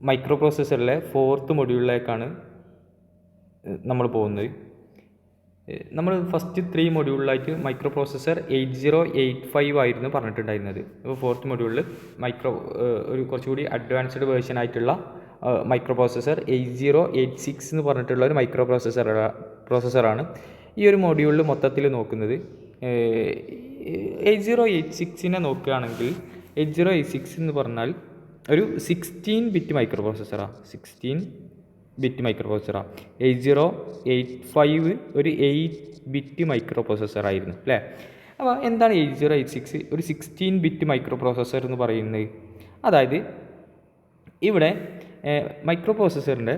Micro പ്രോസസ്സറിലെ 4th മൊഡ്യൂളിലേക്കാണ് നമ്മൾ പോകുന്നത്. നമ്മൾ ഫസ്റ്റ് 3 മൊഡ്യൂളിലായിട്ട് മൈക്രോ പ്രോസസ്സർ 8085 ആയിരുന്നു പറഞ്ഞിട്ടുണ്ടായിരുന്നത്. അപ്പോൾ 4th മൊഡ്യൂളിൽ ഒരു കുറച്ചുകൂടി അഡ്വാൻസ്ഡ് വേർഷൻ ആയിട്ടുള്ള മൈക്രോ പ്രോസസ്സർ 8086 എന്ന് പറഞ്ഞിട്ടുള്ള ഒരു മൈക്രോ പ്രോസസ്സറാണ് ഈ ഒരു മൊഡ്യൂളിൽ മൊത്തത്തിൽ നോക്കുന്നത്. 8086 നോക്കുകയാണെങ്കിൽ 8086 എന്ന് പറഞ്ഞാൽ ഒരു 16 ബിറ്റ് മൈക്രോ പ്രോസസ്സറാണ്. 8085 ഒരു 8 ബിറ്റ് മൈക്രോ പ്രോസസ്സറായിരുന്നു അല്ലേ. അപ്പോൾ എന്താണ് 8086 ഒരു 16 ബിറ്റ് മൈക്രോ പ്രോസസ്സർ എന്ന് പറയുന്നത്? അതായത് ഇവിടെ മൈക്രോ പ്രോസസ്സറിൻ്റെ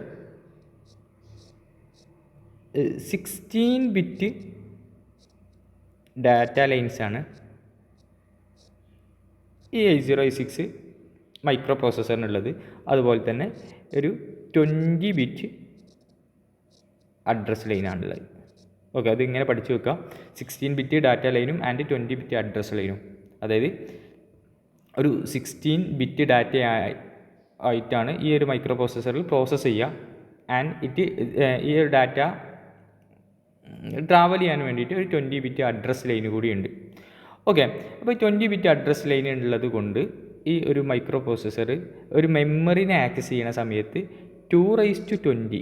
16 ബിറ്റ് ഡാറ്റ ലൈൻസാണ് ഈ 8086 മൈക്രോ പ്രോസസ്സറിനുള്ളത്. അതുപോലെ തന്നെ ഒരു 20 ബിറ്റ് അഡ്രസ് ലൈനാണുള്ളത്. ഓക്കെ, അതിങ്ങനെ പഠിച്ചു വെക്കുക. 16 ബിറ്റ് ഡാറ്റ ലൈനും ആൻഡ് 20 ബിറ്റ് അഡ്രസ് ലൈനും. അതായത് ഒരു 16 ബിറ്റ് ഡാറ്റ ആയിട്ടാണ് ഈ ഒരു മൈക്രോ പ്രോസസ്സറിൽ പ്രോസസ്സ് ചെയ്യുക. ആൻഡ് ഈ ഒരു ഡാറ്റ ട്രാവൽ ചെയ്യാൻ വേണ്ടിയിട്ട് ഒരു 20 ബിറ്റ് അഡ്രസ് ലൈൻ കൂടിയുണ്ട്. ഓക്കെ, അപ്പോൾ 20 ബിറ്റ് അഡ്രസ് ലൈൻ ഉള്ളത് കൊണ്ട് ഈ ഒരു മൈക്രോ പ്രോസസ്സർ ഒരു മെമ്മറിനെ ആക്സസ് ചെയ്യുന്ന സമയത്ത് 2⁻20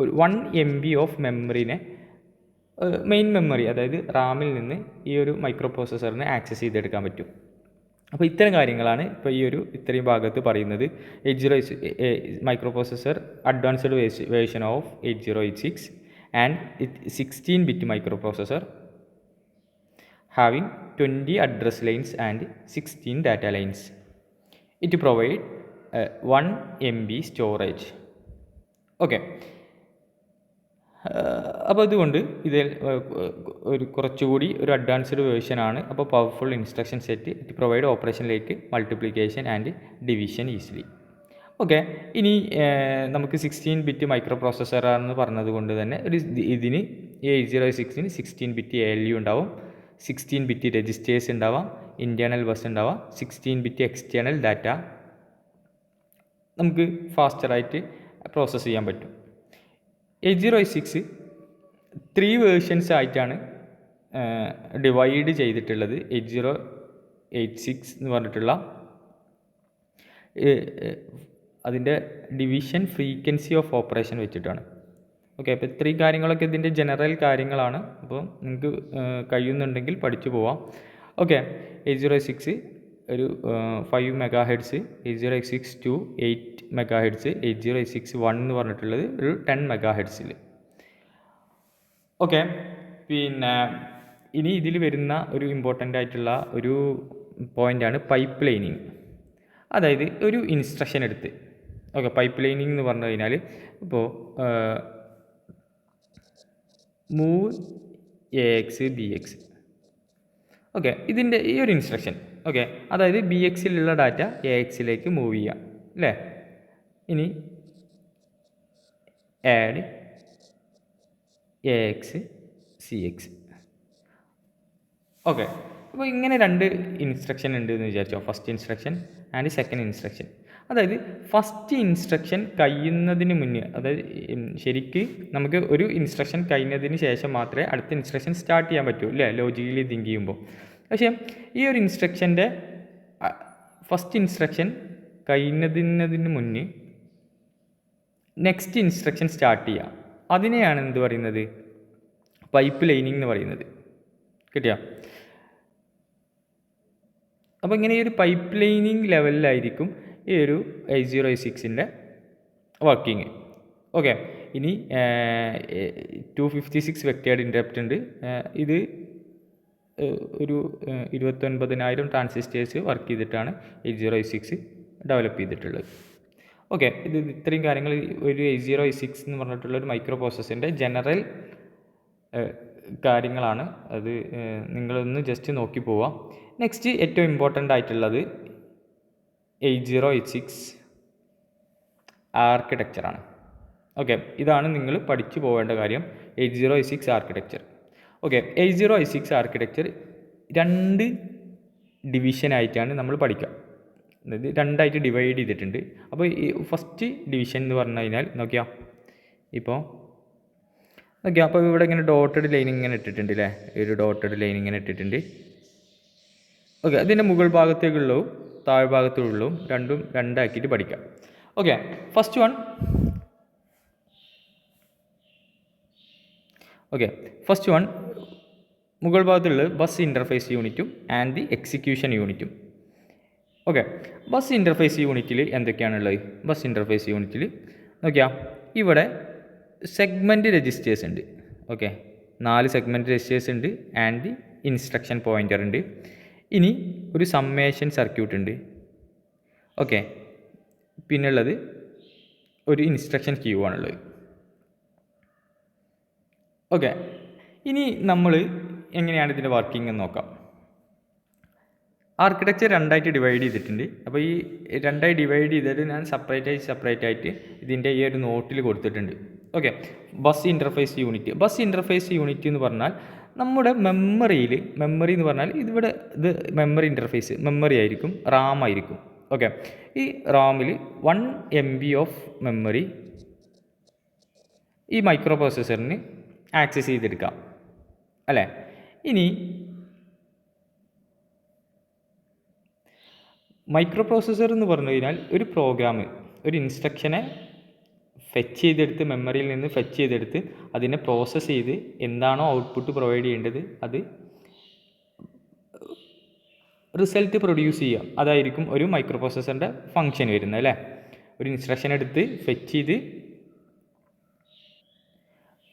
ഒരു 1 MB ഓഫ് മെമ്മറിനെ മെയിൻ മെമ്മറി അതായത് റാമിൽ നിന്ന് ഈ ഒരു മൈക്രോ പ്രോസസ്സറിനെ ആക്സസ് ചെയ്തെടുക്കാൻ പറ്റും. അപ്പോൾ ഇത്തരം കാര്യങ്ങളാണ് ഇപ്പോൾ ഈ ഒരു ഇത്രയും ഭാഗത്ത് പറയുന്നത്. 8086 micro processor advanced version of 8086 and 16 bit micro processor having 20 address lines and 16 data lines. It provide 1 MB storage. Okay, അപ്പോൾ അതുകൊണ്ട് ഇതിൽ ഒരു കുറച്ചുകൂടി ഒരു അഡ്വാൻസ്ഡ് വേർഷനാണ്. അപ്പോൾ powerful instruction set. It provide ഓപ്പറേഷനിലേക്ക് multiplication and division easily. Okay, ഇനി നമുക്ക് 16 ബിറ്റ് മൈക്രോ പ്രോസസ്സറാണെന്ന് പറഞ്ഞത് കൊണ്ട് തന്നെ ഇതിന് 8086 16 ബിറ്റ് ALU ഉണ്ടാവും, 16 ബിറ്റ് രജിസ്റ്റേഴ്സ് ഉണ്ടാവാം, ഇൻറ്റേർണൽ ബസ് ഉണ്ടാവാം, 16 ബിറ്റ് എക്സ്റ്റേണൽ ഡാറ്റ നമുക്ക് ഫാസ്റ്ററായിട്ട് പ്രോസസ്സ് ചെയ്യാൻ പറ്റും. 8086 3 വേർഷൻസ് ആയിട്ടാണ് ഡിവൈഡ് ചെയ്തിട്ടുള്ളത്. 8086 എന്ന് പറഞ്ഞിട്ടുള്ള അതിൻ്റെ ഡിവിഷൻ ഫ്രീക്വൻസി ഓഫ് ഓപ്പറേഷൻ വെച്ചിട്ടാണ്. ഓക്കെ, അപ്പോൾ ഇത്രയും കാര്യങ്ങളൊക്കെ ഇതിൻ്റെ ജനറൽ കാര്യങ്ങളാണ്. അപ്പോൾ നിങ്ങൾക്ക് കഴിയുന്നുണ്ടെങ്കിൽ പഠിച്ചു പോവാം. ഓക്കെ, 8086 ഒരു 5 MHz, 8086 2 8 MHz, 8086 1 എന്ന് പറഞ്ഞിട്ടുള്ളത് ഒരു 10 MHz. ഓക്കെ, പിന്നെ ഇനി ഇതിൽ വരുന്ന ഒരു ഇമ്പോർട്ടൻ്റ് ആയിട്ടുള്ള ഒരു പോയിൻ്റാണ് പൈപ്പ് ലൈനിങ്. അതായത് ഒരു ഇൻസ്ട്രക്ഷൻ എടുത്ത് പൈപ്പ് ലൈനിങ് എന്ന് പറഞ്ഞു കഴിഞ്ഞാൽ ഇപ്പോൾ മൂവ് AX BX. ഓക്കെ, ഇതിൻ്റെ ഈ ഒരു ഇൻസ്ട്രക്ഷൻ അതായത് BXലുള്ള ഡാറ്റ AXലേക്ക് മൂവ് ചെയ്യാം അല്ലേ. ഇനി ആഡ് AX CX. ഓക്കെ, അപ്പോൾ ഇങ്ങനെ 2 ഇൻസ്ട്രക്ഷൻ ഉണ്ട് എന്ന് വിചാരിച്ചോ. First instruction and second instruction. അതായത് ഫസ്റ്റ് ഇൻസ്ട്രക്ഷൻ കഴിയുന്നതിന് മുന്നേ, അതായത് ശരിക്ക് നമുക്ക് ഒരു ഇൻസ്ട്രക്ഷൻ കഴിഞ്ഞതിന് ശേഷം മാത്രമേ അടുത്ത ഇൻസ്ട്രക്ഷൻ സ്റ്റാർട്ട് ചെയ്യാൻ പറ്റൂ അല്ലേ, ലോജിക്കലി തിങ്ക് ചെയ്യുമ്പോൾ. പക്ഷേ ഈ ഒരു ഇൻസ്ട്രക്ഷൻ്റെ ഫസ്റ്റ് ഇൻസ്ട്രക്ഷൻ കഴിയുന്നതിന് മുന്നേ നെക്സ്റ്റ് ഇൻസ്ട്രക്ഷൻ സ്റ്റാർട്ട് ചെയ്യാം. അതിനെയാണ് എന്ത് പറയുന്നത്? പൈപ്പ് ലൈനിങ് എന്ന് പറയുന്നത്. കിട്ടിയോ? അപ്പോൾ ഇങ്ങനെ ഈ ഒരു പൈപ്പ് ലൈനിങ് ലെവലിലായിരിക്കും ഈ ഒരു 8086ൻ്റെ വർക്കിംഗ്. ഓക്കെ, ഇനി 256 വെക്റ്റേർഡ് ഇൻറ്ററപ്റ്റ് ഉണ്ട്. ഇത് ഒരു 29,000 ട്രാൻസിസ്റ്റേഴ്സ് വർക്ക് ചെയ്തിട്ടാണ് 8086 ഡെവലപ്പ് ചെയ്തിട്ടുള്ളത്. ഓക്കെ, ഇത് ഇത്രയും കാര്യങ്ങൾ ഒരു 8086 എന്ന് പറഞ്ഞിട്ടുള്ള ഒരു മൈക്രോ പ്രോസസ്സറിൻ്റെ ജനറൽ കാര്യങ്ങളാണ്. അത് നിങ്ങളൊന്ന് ജസ്റ്റ് നോക്കി പോവാം. നെക്സ്റ്റ് ഏറ്റവും ഇമ്പോർട്ടൻ്റ് ആയിട്ടുള്ളത് 8086 ആർക്കിടെക്ചറാണ്. ഓക്കെ, ഇതാണ് നിങ്ങൾ പഠിച്ചു പോവേണ്ട കാര്യം. 8086 ആർക്കിടെക്ചർ. ഓക്കെ, 8086 ആർക്കിടെക്ചർ 2 ഡിവിഷനായിട്ടാണ് നമ്മൾ പഠിക്കുക. അതായത് രണ്ടായിട്ട് ഡിവൈഡ് ചെയ്തിട്ടുണ്ട്. അപ്പോൾ ഈ ഫസ്റ്റ് ഡിവിഷൻ എന്ന് പറഞ്ഞു കഴിഞ്ഞാൽ നോക്കിയാൽ ഇപ്പോൾ നോക്കിയാൽ അപ്പോൾ ഇവിടെ ഇങ്ങനെ ഡോട്ടഡ് ലൈൻ ഇങ്ങനെ ഇട്ടിട്ടുണ്ട് അല്ലേ, ഒരു ഡോട്ടഡ് ലൈൻ ഇങ്ങനെ ഇട്ടിട്ടുണ്ട്. ഓക്കെ, അതിൻ്റെ മുകൾ ഭാഗത്തേക്കുള്ളതും താഴ്ഭാഗത്തുള്ളതും രണ്ടും രണ്ടാക്കിയിട്ട് പഠിക്കാം. ഓക്കെ, ഫസ്റ്റ് വൺ മുകൾ ഭാഗത്തുള്ളത് ബസ് ഇൻ്റർഫേസ് യൂണിറ്റും ആൻഡ് ദി എക്സിക്യൂഷൻ യൂണിറ്റും. ഓക്കെ, ബസ് ഇൻ്റർഫേസ് യൂണിറ്റിൽ എന്തൊക്കെയാണുള്ളത്? ബസ് ഇൻ്റർഫേസ് യൂണിറ്റിൽ നോക്കിയാൽ ഇവിടെ സെഗ്മെൻറ്റ് രജിസ്റ്റേഴ്സ് ഉണ്ട്. ഓക്കെ, 4 സെഗ്മെൻറ്റ് രജിസ്റ്റേഴ്സ് ഉണ്ട് ആൻഡ് ദി ഇൻസ്ട്രക്ഷൻ പോയിൻ്റർ ഉണ്ട്. ഇനി ഒരു സമ്മേഷൻ സർക്യൂട്ട് ഉണ്ട്. ഓക്കെ, പിന്നുള്ളത് ഒരു ഇൻസ്ട്രക്ഷൻ ക്യൂ ആണുള്ളത്. ഓക്കെ, ഇനി നമ്മൾ എങ്ങനെയാണ് ഇതിൻ്റെ വർക്കിംഗ് എന്ന് നോക്കാം. ആർക്കിടെക്ചർ രണ്ടായിട്ട് ഡിവൈഡ് ചെയ്തിട്ടുണ്ട്. അപ്പോൾ ഈ രണ്ടായി ഡിവൈഡ് ചെയ്തിട്ട് ഞാൻ സെപ്പറേറ്റ് ആയിട്ട് ഇതിൻ്റെ ഈ ഒരു നോട്ടിൽ കൊടുത്തിട്ടുണ്ട്. ഓക്കെ, ബസ് ഇൻ്റർഫേസ് യൂണിറ്റ് എന്ന് പറഞ്ഞാൽ നമ്മുടെ മെമ്മറി എന്ന് പറഞ്ഞാൽ ഇതിവിടെ ഇത് മെമ്മറി ആയിരിക്കും, റാം ആയിരിക്കും. ഓക്കെ, ഈ റാമിൽ 1 MB ഓഫ് മെമ്മറി ഈ മൈക്രോ പ്രോസസ്സറിന് ആക്സസ് ചെയ്തെടുക്കാം അല്ലേ. ഇനി മൈക്രോ പ്രോസസ്സർ എന്ന് പറഞ്ഞു കഴിഞ്ഞാൽ ഒരു പ്രോഗ്രാം, ഒരു ഇൻസ്ട്രക്ഷനെ മെമ്മറിയിൽ നിന്ന് ഫെച്ച് ചെയ്തെടുത്ത് അതിനെ പ്രോസസ്സ് ചെയ്ത് എന്താണോ ഔട്ട്പുട്ട് പ്രൊവൈഡ് ചെയ്യേണ്ടത് അത് റിസൾട്ട് പ്രൊഡ്യൂസ് ചെയ്യുക. അതായിരിക്കും ഒരു മൈക്രോ പ്രോസസ്സറിൻ്റെ ഫങ്ഷൻ വരുന്നത് അല്ലേ. ഒരു ഇൻസ്ട്രക്ഷൻ എടുത്ത് ഫെച്ച് ചെയ്ത്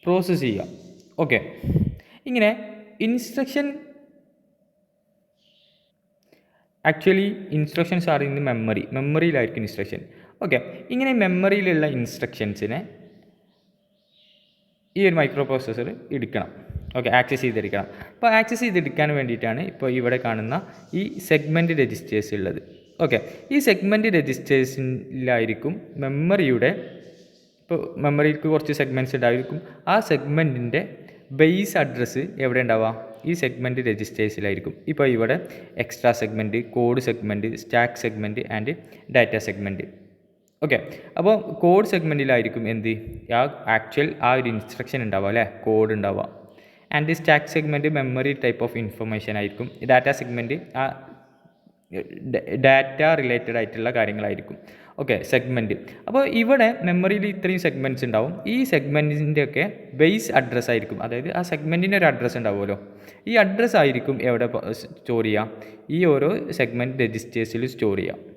പ്രോസസ്സ് ചെയ്യുക. ഓക്കെ, ഇങ്ങനെ ഇൻസ്ട്രക്ഷൻസ് ആർ ഇൻ മെമ്മറിയിലായിരിക്കും ഇൻസ്ട്രക്ഷൻ. ഓക്കെ, ഇങ്ങനെ മെമ്മറിയിലുള്ള ഇൻസ്ട്രക്ഷൻസിനെ ഈ ഒരു മൈക്രോ പ്രോസസ്സർ എടുക്കണം. ഓക്കെ, ആക്സസ് ചെയ്തെടുക്കണം. അപ്പോൾ ആക്സസ് ചെയ്തെടുക്കാൻ വേണ്ടിയിട്ടാണ് ഇപ്പോൾ ഇവിടെ കാണുന്ന ഈ സെഗ്മെൻറ്റ് രജിസ്റ്റേഴ്സ് ഉള്ളത്. ഓക്കെ, ഈ സെഗ്മെൻറ്റ് രജിസ്റ്റേഴ്സിലായിരിക്കും ഇപ്പോൾ മെമ്മറിക്ക് കുറച്ച് സെഗ്മെൻറ്റ്സ് ഉണ്ടായിരിക്കും. ആ സെഗ്മെൻറ്റിൻ്റെ ബേസ് അഡ്രസ്സ് എവിടെ ഉണ്ടാവുക? ഈ സെഗ്മെൻറ്റ് രജിസ്റ്റേഴ്സിലായിരിക്കും. ഇപ്പോൾ ഇവിടെ extra segment, code segment, stack segment and data segment. Okay, അപ്പോൾ കോഡ് സെഗ്മെൻറ്റിലായിരിക്കും ആ ഒരു ഇൻസ്ട്രക്ഷൻ ഉണ്ടാവുക അല്ലേ, കോഡ് ഉണ്ടാവുക. And stack segment memory type of information ആയിരിക്കും. ഡാറ്റ സെഗ്മെൻറ്റ് ഡാറ്റ റിലേറ്റഡ് ആയിട്ടുള്ള കാര്യങ്ങളായിരിക്കും. Okay, segment. അപ്പോൾ ഇവിടെ മെമ്മറിയിൽ ഇത്രയും സെഗ്മെൻറ്റ്സ് ഉണ്ടാവും. ഈ സെഗ്മെൻറ്റിൻ്റെയൊക്കെ ബേസ് അഡ്രസ്സ് ആയിരിക്കും, അതായത് ആ സെഗ്മെൻറ്റിൻ്റെ ഒരു അഡ്രസ്സ് ഉണ്ടാവുമല്ലോ, ഈ അഡ്രസ്സ് ആയിരിക്കും എവിടെ സ്റ്റോർ ചെയ്യുക? ഈ ഓരോ സെഗ്മെൻറ്റ് രജിസ്റ്റേഴ്സിൽ സ്റ്റോർ ചെയ്യുക.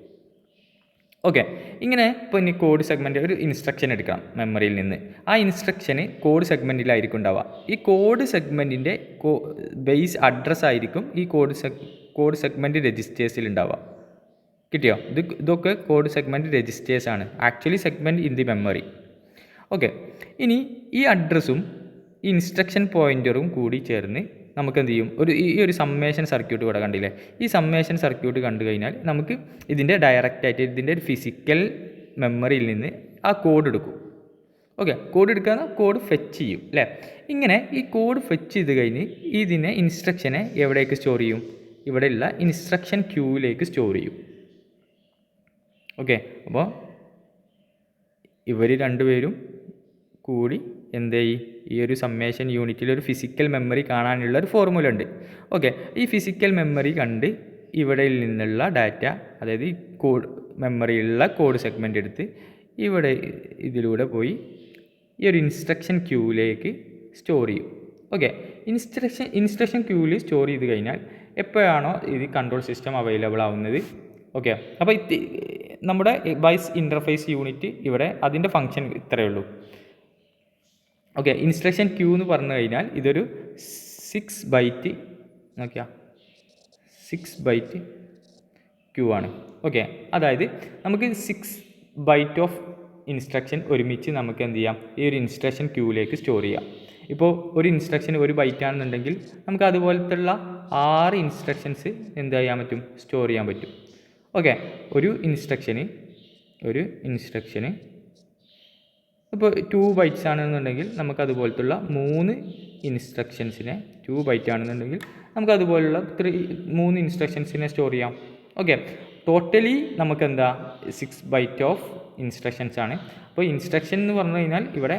ഓക്കെ, ഇങ്ങനെ ഇപ്പോൾ ഇനി കോഡ് സെഗ്മെൻറ്റ് ഒരു ഇൻസ്ട്രക്ഷൻ എടുക്കണം മെമ്മറിയിൽ നിന്ന്. ആ ഇൻസ്ട്രക്ഷന് കോഡ് സെഗ്മെൻറ്റിലായിരിക്കും ഉണ്ടാവുക. ഈ കോഡ് സെഗ്മെൻറ്റിൻ്റെ ബേസ് അഡ്രസ്സ് ആയിരിക്കും ഈ കോഡ് സെഗ്മെൻറ്റ് രജിസ്റ്റേഴ്സിൽ ഉണ്ടാവുക. കിട്ടിയോ? ഇതൊക്കെ കോഡ് സെഗ്മെൻറ്റ് രജിസ്റ്റേഴ്സാണ്, actually segment in the memory. Okay, ഇനി ഈ അഡ്രസ്സും ഈ ഇൻസ്ട്രക്ഷൻ പോയിൻ്ററും കൂടി ചേർന്ന് നമുക്ക് എന്ത് ചെയ്യും? ഈ ഒരു സമ്മേഷൻ സർക്യൂട്ട് ഇവിടെ കണ്ടില്ലേ? ഈ സമ്മേഷൻ സർക്യൂട്ട് കണ്ടു കഴിഞ്ഞാൽ നമുക്ക് ഇതിൻ്റെ ഡയറക്റ്റായിട്ട് ഇതിൻ്റെ ഒരു ഫിസിക്കൽ മെമ്മറിയിൽ നിന്ന് ആ കോഡ് എടുക്കും. ഓക്കെ, കോഡ് എടുക്കാതെ കോഡ് ഫെച്ച് ചെയ്യും അല്ലേ. ഇങ്ങനെ ഈ കോഡ് ഫെച്ച് ചെയ്ത് കഴിഞ്ഞ് ഇതിനെ ഇൻസ്ട്രക്ഷനെ എവിടേക്ക് സ്റ്റോർ ചെയ്യും? ഇവിടെയുള്ള ഇൻസ്ട്രക്ഷൻ ക്യൂവിലേക്ക് സ്റ്റോർ ചെയ്യും. ഓക്കെ, അപ്പോൾ ഇവർ രണ്ടുപേരും കൂടി ഈ ഒരു സമ്മേഷൻ യൂണിറ്റിൽ ഒരു ഫിസിക്കൽ മെമ്മറി കാണാനുള്ള ഒരു ഫോർമുല ഉണ്ട്. ഓക്കെ, ഈ ഫിസിക്കൽ മെമ്മറി കണ്ട് ഇവിടെയിൽ നിന്നുള്ള ഡാറ്റ, അതായത് ഈ മെമ്മറിയിലുള്ള കോഡ് സെഗ്മെൻ്റ് എടുത്ത് ഇതിലൂടെ പോയി ഈ ഒരു ഇൻസ്ട്രക്ഷൻ ക്യൂവിലേക്ക് സ്റ്റോർ ചെയ്യും. ഓക്കെ, ഇൻസ്ട്രക്ഷൻ ക്യൂവിൽ സ്റ്റോർ ചെയ്ത് കഴിഞ്ഞാൽ എപ്പോഴാണോ ഇത് കൺട്രോൾ സിസ്റ്റം അവൈലബിൾ ആവുന്നത്? ഓക്കെ, അപ്പോൾ നമ്മുടെ ബസ് ഇൻ്റർഫേസ് യൂണിറ്റ് ഇവിടെ അതിൻ്റെ ഫങ്ഷൻ ഇത്രയേ ഉള്ളൂ. ഓക്കെ, ഇൻസ്ട്രക്ഷൻ ക്യൂ എന്ന് പറഞ്ഞു കഴിഞ്ഞാൽ ഇതൊരു 6 ബൈറ്റ് ക്യൂ ആണ്. ഓക്കെ, അതായത് നമുക്ക് 6 ബൈറ്റ് ഓഫ് ഇൻസ്ട്രക്ഷൻ ഒരുമിച്ച് നമുക്ക് എന്ത് ചെയ്യാം? ഈ ഒരു ഇൻസ്ട്രക്ഷൻ ക്യൂവിലേക്ക് സ്റ്റോർ ചെയ്യാം. ഇപ്പോൾ ഒരു ഇൻസ്ട്രക്ഷൻ 1 ബൈറ്റ് ആണെന്നുണ്ടെങ്കിൽ നമുക്ക് അതുപോലത്തുള്ള 6 ഇൻസ്ട്രക്ഷൻസ് എന്ത് ചെയ്യാൻ പറ്റും? സ്റ്റോർ ചെയ്യാൻ പറ്റും. ഓക്കെ, ഒരു ഇൻസ്ട്രക്ഷന് ഇപ്പോൾ 2 ബൈറ്റ്സ് ആണെന്നുണ്ടെങ്കിൽ നമുക്ക് അതുപോലത്തുള്ള 3 ഇൻസ്ട്രക്ഷൻസിനെ 2 ബൈറ്റ് ആണെന്നുണ്ടെങ്കിൽ നമുക്ക് അതുപോലുള്ള 3 ഇൻസ്ട്രക്ഷൻസിനെ സ്റ്റോർ ചെയ്യാം. ഓക്കെ, ടോട്ടലി നമുക്ക് എന്താ 6 ബൈറ്റ് ഓഫ് ഇൻസ്ട്രക്ഷൻസ് ആണ്. അപ്പോൾ ഇൻസ്ട്രക്ഷൻ എന്ന് പറഞ്ഞു കഴിഞ്ഞാൽ ഇവിടെ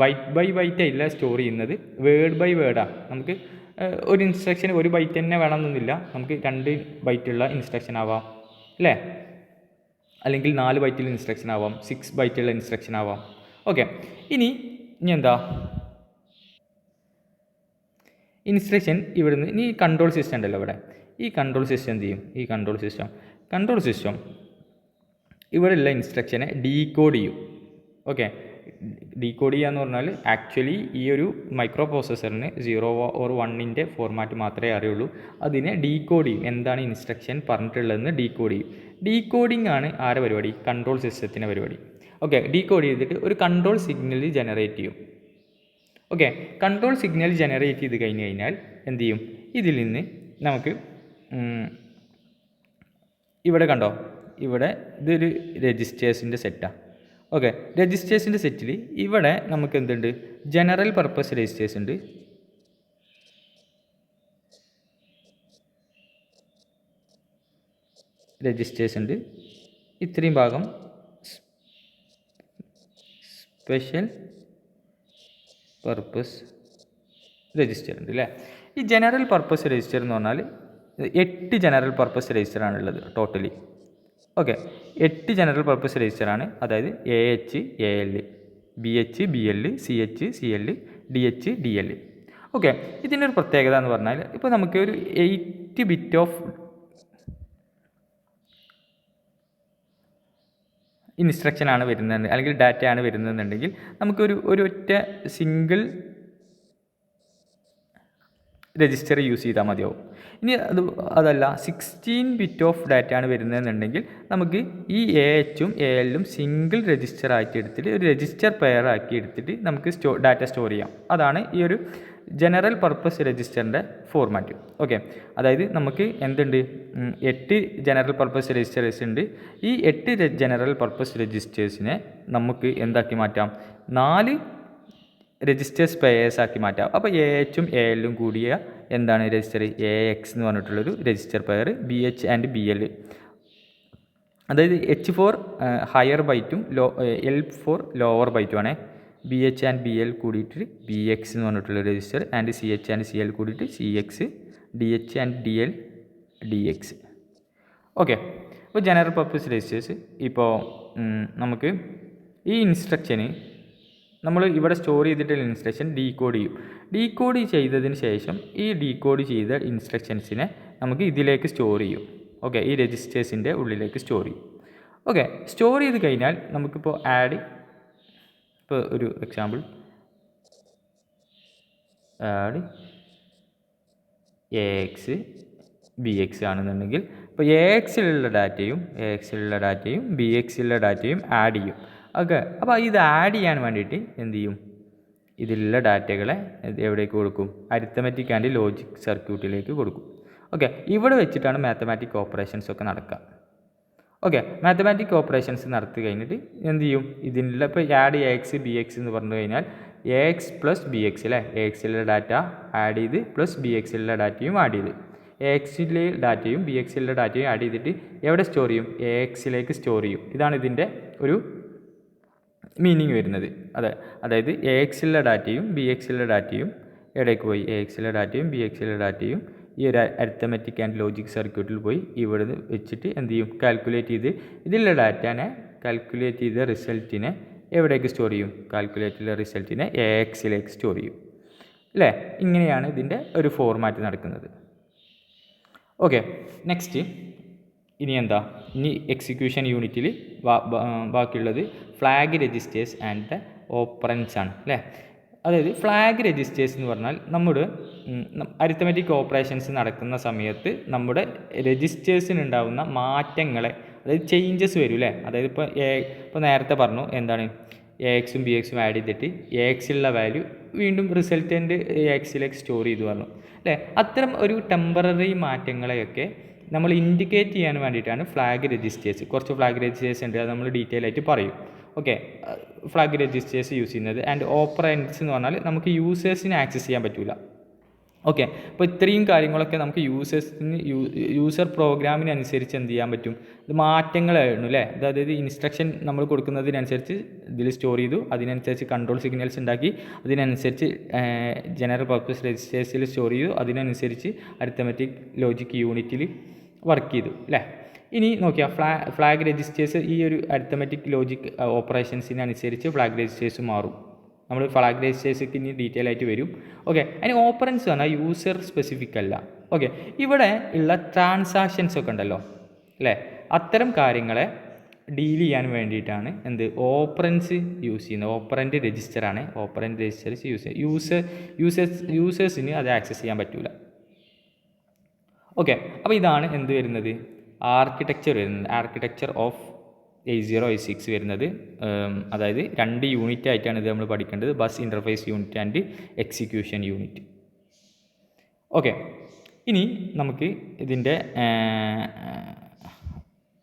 ബൈറ്റ് ബൈ ബൈറ്റ് അല്ല സ്റ്റോർ ചെയ്യുന്നത്, വേർഡ് ബൈ വേർഡാണ്. നമുക്ക് ഒരു ഇൻസ്ട്രക്ഷൻ ഒരു ബൈറ്റ് തന്നെ വേണമെന്നൊന്നുമില്ല, നമുക്ക് 2 ബൈറ്റുള്ള ഇൻസ്ട്രക്ഷൻ ആവാം അല്ലേ, അല്ലെങ്കിൽ 4 ബൈറ്റുള്ള ഇൻസ്ട്രക്ഷൻ ആവാം, 6 ബൈറ്റുള്ള ഇൻസ്ട്രക്ഷൻ ആവാം. ഓക്കെ, ഇനി എന്താ ഇൻസ്ട്രക്ഷൻ ഇവിടുന്ന് ഇനി കൺട്രോൾ സിസ്റ്റം ഉണ്ടല്ലോ ഇവിടെ, ഈ കൺട്രോൾ സിസ്റ്റം എന്ത് ചെയ്യും, ഈ കൺട്രോൾ സിസ്റ്റം ഇവിടെയുള്ള ഇൻസ്ട്രക്ഷനെ ഡീകോഡ് ചെയ്യും. ഓക്കെ, ഡീകോഡ് ചെയ്യുക എന്ന് പറഞ്ഞാൽ ആക്ച്വലി ഈ ഒരു മൈക്രോ പ്രോസസ്സറിന് 0 or 1 ഫോർമാറ്റ് മാത്രമേ അറിയുള്ളൂ. അതിനെ ഡീകോഡ് ചെയ്യും, എന്താണ് ഇൻസ്ട്രക്ഷൻ പറഞ്ഞിട്ടുള്ളതെന്ന് ഡീകോഡ് ചെയ്യും. ഡീകോഡിംഗ് ആണ് ആരുടെ പരിപാടി, കൺട്രോൾ സിസ്റ്റത്തിൻ്റെ പരിപാടി. ഓക്കെ, ഡീകോഡ് ചെയ്തിട്ട് ഒരു കൺട്രോൾ സിഗ്നൽ ജനറേറ്റ് ചെയ്യും. ഓക്കെ, കൺട്രോൾ സിഗ്നൽ ജനറേറ്റ് ചെയ്ത് കഴിഞ്ഞാൽ എന്ത് ചെയ്യും, ഇതിൽ നിന്ന് നമുക്ക് ഇവിടെ കണ്ടോ, ഇവിടെ ഇതൊരു രജിസ്റ്റേഴ്സിൻ്റെ സെറ്റാണ്. ഓക്കെ, രജിസ്റ്റേഴ്സിൻ്റെ സെറ്റിൽ ഇവിടെ നമുക്ക് എന്തുണ്ട്, ജനറൽ പർപ്പസ് രജിസ്റ്റേഴ്സ് ഉണ്ട്, ഇത്രയും ഭാഗം സ്പെഷ്യൽ പർപ്പസ് രജിസ്റ്റർ ഉണ്ട് അല്ലേ. ഈ ജനറൽ പർപ്പസ് രജിസ്റ്റർ എന്ന് പറഞ്ഞാൽ 8 ജനറൽ പർപ്പസ് രജിസ്റ്ററാണുള്ളത് ടോട്ടലി. ഓക്കെ, 8 ജനറൽ പർപ്പസ് രജിസ്റ്ററാണ്, അതായത് AH AL, BH BL, CH CL, DH DL. Okay, ഇതിൻ്റെ ഒരു പ്രത്യേകത എന്ന് പറഞ്ഞാൽ ഇപ്പോൾ നമുക്ക് ഒരു 8 ബിറ്റ് ഓഫ് ഇൻസ്ട്രക്ഷനാണ് വരുന്നത് അല്ലെങ്കിൽ ഡാറ്റയാണ് വരുന്നതെന്നുണ്ടെങ്കിൽ നമുക്കൊരു ഒറ്റ സിംഗിൾ രജിസ്റ്റർ യൂസ് ചെയ്താൽ മതിയാവും. ഇനി അതല്ല 16 ബിറ്റ് ഓഫ് ഡാറ്റയാണ് വരുന്നതെന്നുണ്ടെങ്കിൽ നമുക്ക് ഈ AHഉം ALഉം സിംഗിൾ രജിസ്റ്റർ ആക്കി എടുത്തിട്ട് ഒരു രജിസ്റ്റർ പെയർ ആക്കി എടുത്തിട്ട് നമുക്ക് ഡാറ്റ സ്റ്റോർ ചെയ്യാം. അതാണ് ഈ ഒരു ജനറൽ പർപ്പസ് രജിസ്റ്ററിൻ്റെ ഫോർമാറ്റ്. ഓക്കെ, അതായത് നമുക്ക് എന്തുണ്ട്, 8 ജനറൽ പർപ്പസ് രജിസ്റ്റേഴ്സ് ഉണ്ട്. ഈ 8 ജനറൽ പർപ്പസ് രജിസ്റ്റേഴ്സിനെ നമുക്ക് എന്താക്കി മാറ്റാം, 4 രജിസ്റ്റേഴ്സ് പെയേഴ്സ് ആക്കി മാറ്റാം. അപ്പോൾ AHഉം ALഉം കൂടിയ എന്താണ് രജിസ്റ്റർ, AX എന്ന് പറഞ്ഞിട്ടുള്ളൊരു register pair, BH and BL, അതായത് H ഫോർ ഹയർ ബൈറ്റും L ഫോർ ലോവർ ബൈറ്റുമാണ്. BH ആൻഡ് BL കൂടിയിട്ട് BX എന്ന് പറഞ്ഞിട്ടുള്ള register, and CH and CL കൂടിയിട്ട് CX, DH and DL DX. Okay, അപ്പോൾ ജനറൽ പർപ്പസ് രജിസ്റ്റേഴ്സ്. ഇപ്പോൾ നമുക്ക് ഈ ഇൻസ്ട്രക്ഷന് നമ്മൾ ഇവിടെ സ്റ്റോർ ചെയ്തിട്ടുള്ള ഇൻസ്ട്രക്ഷൻ ഡീകോഡ് ചെയ്യും. ഡീകോഡ് ചെയ്തതിന് ശേഷം ഈ ഡീകോഡ് ചെയ്ത ഇൻസ്ട്രക്ഷൻസിനെ നമുക്ക് ഇതിലേക്ക് സ്റ്റോർ ചെയ്യും. ഓക്കെ, ഈ രജിസ്റ്റേഴ്സിൻ്റെ ഉള്ളിലേക്ക് സ്റ്റോർ ചെയ്യും. ഓക്കെ, സ്റ്റോർ ചെയ്ത് കഴിഞ്ഞാൽ നമുക്കിപ്പോൾ ഇപ്പോൾ ഒരു എക്സാമ്പിൾ ആഡ് AX BX ആണെന്നുണ്ടെങ്കിൽ ഇപ്പോൾ AXലുള്ള ഡാറ്റയും BXലുള്ള ഡാറ്റയും ആഡ് ചെയ്യും. ഓക്കെ, അപ്പോൾ ഇത് ആഡ് ചെയ്യാൻ വേണ്ടിയിട്ട് എന്ത് ചെയ്യും, ഇതിലുള്ള ഡാറ്റകളെ എവിടേക്ക് കൊടുക്കും, അരിത്തമെറ്റിക് ആൻഡ് ലോജിക് സർക്യൂട്ടിലേക്ക് കൊടുക്കും. ഓക്കെ, ഇവിടെ വെച്ചിട്ടാണ് മാത്തമാറ്റിക് ഓപ്പറേഷൻസ് ഒക്കെ നടക്കുക. ഓക്കെ, മാത്തമാറ്റിക് ഓപ്പറേഷൻസ് നടത്തി കഴിഞ്ഞിട്ട് എന്ത് ചെയ്യും, ഇതിനുള്ള ഇപ്പോൾ ആഡ് AX BX എന്ന് പറഞ്ഞു കഴിഞ്ഞാൽ AX പ്ലസ് BX അല്ലേ, AXലുള്ള ഡാറ്റ ആഡ് ചെയ്ത് പ്ലസ് BXലുള്ള ഡാറ്റയും ആഡ് ചെയ്ത് AXലെ ഡാറ്റയും BXലുള്ള ഡാറ്റയും ആഡ് ചെയ്തിട്ട് എവിടെ സ്റ്റോർ ചെയ്യും, AXലേക്ക് സ്റ്റോർ ചെയ്യും. ഇതാണ് ഇതിൻ്റെ ഒരു മീനിങ് വരുന്നത്. അതായത് AXലുള്ള ഡാറ്റയും BXലുള്ള ഡാറ്റയും എവിടേക്ക് പോയി, AXലുള്ള ഡാറ്റയും BXലുള്ള ഡാറ്റയും ഈ ഒരു അരിത്തമെറ്റിക് ആൻഡ് ലോജിക് സർക്യൂട്ടിൽ പോയി ഇവിടെ വെച്ചിട്ട് എന്ത് ചെയ്യും, കാൽക്കുലേറ്റ് ചെയ്ത് ഇതിലുള്ള ഡാറ്റാനെ കാൽക്കുലേറ്റ് ചെയ്ത റിസൾട്ടിനെ എവിടേക്ക് സ്റ്റോർ ചെയ്യും, കാൽക്കുലേറ്റ് റിസൾട്ടിനെ AXലേക്ക് സ്റ്റോർ ചെയ്യും അല്ലേ. ഇങ്ങനെയാണ് ഇതിൻ്റെ ഒരു ഫോർമാറ്റ് നടക്കുന്നത്. ഓക്കെ, നെക്സ്റ്റ് ഇനി ഇനി എക്സിക്യൂഷൻ യൂണിറ്റിൽ ബാക്കിയുള്ളത് flag registers and the operands ആണ് അല്ലേ. അതായത് ഫ്ലാഗ് രജിസ്റ്റേഴ്സ് എന്ന് പറഞ്ഞാൽ നമ്മുടെ അരിത്തമെറ്റിക് ഓപ്പറേഷൻസ് നടക്കുന്ന സമയത്ത് നമ്മുടെ രജിസ്റ്റേഴ്സിനുണ്ടാകുന്ന മാറ്റങ്ങളെ, അതായത് ചേഞ്ചസ് വരും അല്ലേ. അതായത് ഇപ്പോൾ നേരത്തെ പറഞ്ഞു എന്താണ്, AXഉം BXഉം ആഡ് ചെയ്തിട്ട് AXലുള്ള വാല്യൂ വീണ്ടും റിസൾട്ടൻ്റ് AXലേക്ക് സ്റ്റോർ ചെയ്തു പറഞ്ഞു അല്ലേ. അത്തരം ഒരു ടെമ്പററി മാറ്റങ്ങളെയൊക്കെ നമ്മൾ ഇൻഡിക്കേറ്റ് ചെയ്യാൻ വേണ്ടിയിട്ടാണ് ഫ്ലാഗ് രജിസ്റ്റേഴ്സ്. കുറച്ച് ഫ്ലാഗ് രജിസ്റ്റേഴ്സ് ഉണ്ട്, അത് നമ്മൾ ഡീറ്റെയിൽ ആയിട്ട് പറയും. ഓക്കെ, ഫ്ലാഗ് രജിസ്റ്റേഴ്സ് യൂസ് ചെയ്യുന്നത്. ആൻഡ് ഓപ്പറൻസ് എന്ന് പറഞ്ഞാൽ നമുക്ക് യൂസേഴ്സിനെ ആക്സസ് ചെയ്യാൻ പറ്റില്ല. ഓക്കെ. അപ്പോൾ ഇത്രയും കാര്യങ്ങളൊക്കെ നമുക്ക് യൂസർ പ്രോഗ്രാമിനനുസരിച്ച് എന്ത് ചെയ്യാൻ പറ്റും, ഇത് മാറ്റങ്ങളായിരുന്നു അല്ലേ. അതായത് ഇൻസ്ട്രക്ഷൻ നമ്മൾ കൊടുക്കുന്നതിനനുസരിച്ച് ഇതിൽ സ്റ്റോർ ചെയ്തു, അതിനനുസരിച്ച് കൺട്രോൾ സിഗ്നൽസ് ഉണ്ടാക്കി, അതിനനുസരിച്ച് ജനറൽ പർപ്പസ് രജിസ്റ്റേഴ്സിൽ സ്റ്റോർ ചെയ്തു, അതിനനുസരിച്ച് അരിത്തമെറ്റിക് ലോജിക് യൂണിറ്റിൽ വർക്ക് ചെയ്തു അല്ലേ. ഇനി നോക്കിയാൽ ഫ്ലാഗ് രജിസ്റ്റേഴ്സ് ഈ ഒരു അരിത്തമെറ്റിക് ലോജിക് ഓപ്പറേഷൻസിനനുസരിച്ച് ഫ്ലാഗ് രജിസ്റ്റേഴ്സ് മാറും. നമ്മൾ ഫ്ലാഗ് രജിസ്റ്റേഴ്സൊക്കെ ഇനി ഡീറ്റെയിൽ ആയിട്ട് വരും. ഓക്കെ. അതിന് ഓപ്പറൻസ് പറഞ്ഞാൽ യൂസർ സ്പെസിഫിക് അല്ല. ഓക്കെ. ഇവിടെ ഉള്ള ട്രാൻസാക്ഷൻസ് ഒക്കെ ഉണ്ടല്ലോ അല്ലേ, അത്തരം കാര്യങ്ങളെ ഡീൽ ചെയ്യാൻ വേണ്ടിയിട്ടാണ് എന്ത് ഓപ്പറൻസ് യൂസ് ചെയ്യുന്നത്. ഓപ്പറൻ്റ് രജിസ്റ്ററാണ് ഓപ്പറൻ്റ് രജിസ്റ്റേഴ്സ് യൂസേഴ്സിന് അത് ആക്സസ് ചെയ്യാൻ പറ്റില്ല. ഓക്കെ. അപ്പോൾ ഇതാണ് എന്ത് വരുന്നത്, ആർക്കിടെക്ചർ വരുന്നത്. ആർക്കിടെക്ചർ ഓഫ് 8086 വരുന്നത്. അതായത് 2 യൂണിറ്റ് ആയിട്ടാണ് ഇത് നമ്മൾ പഠിക്കേണ്ടത്, bus interface unit and execution unit. Okay. ഇനി നമുക്ക് ഇതിൻ്റെ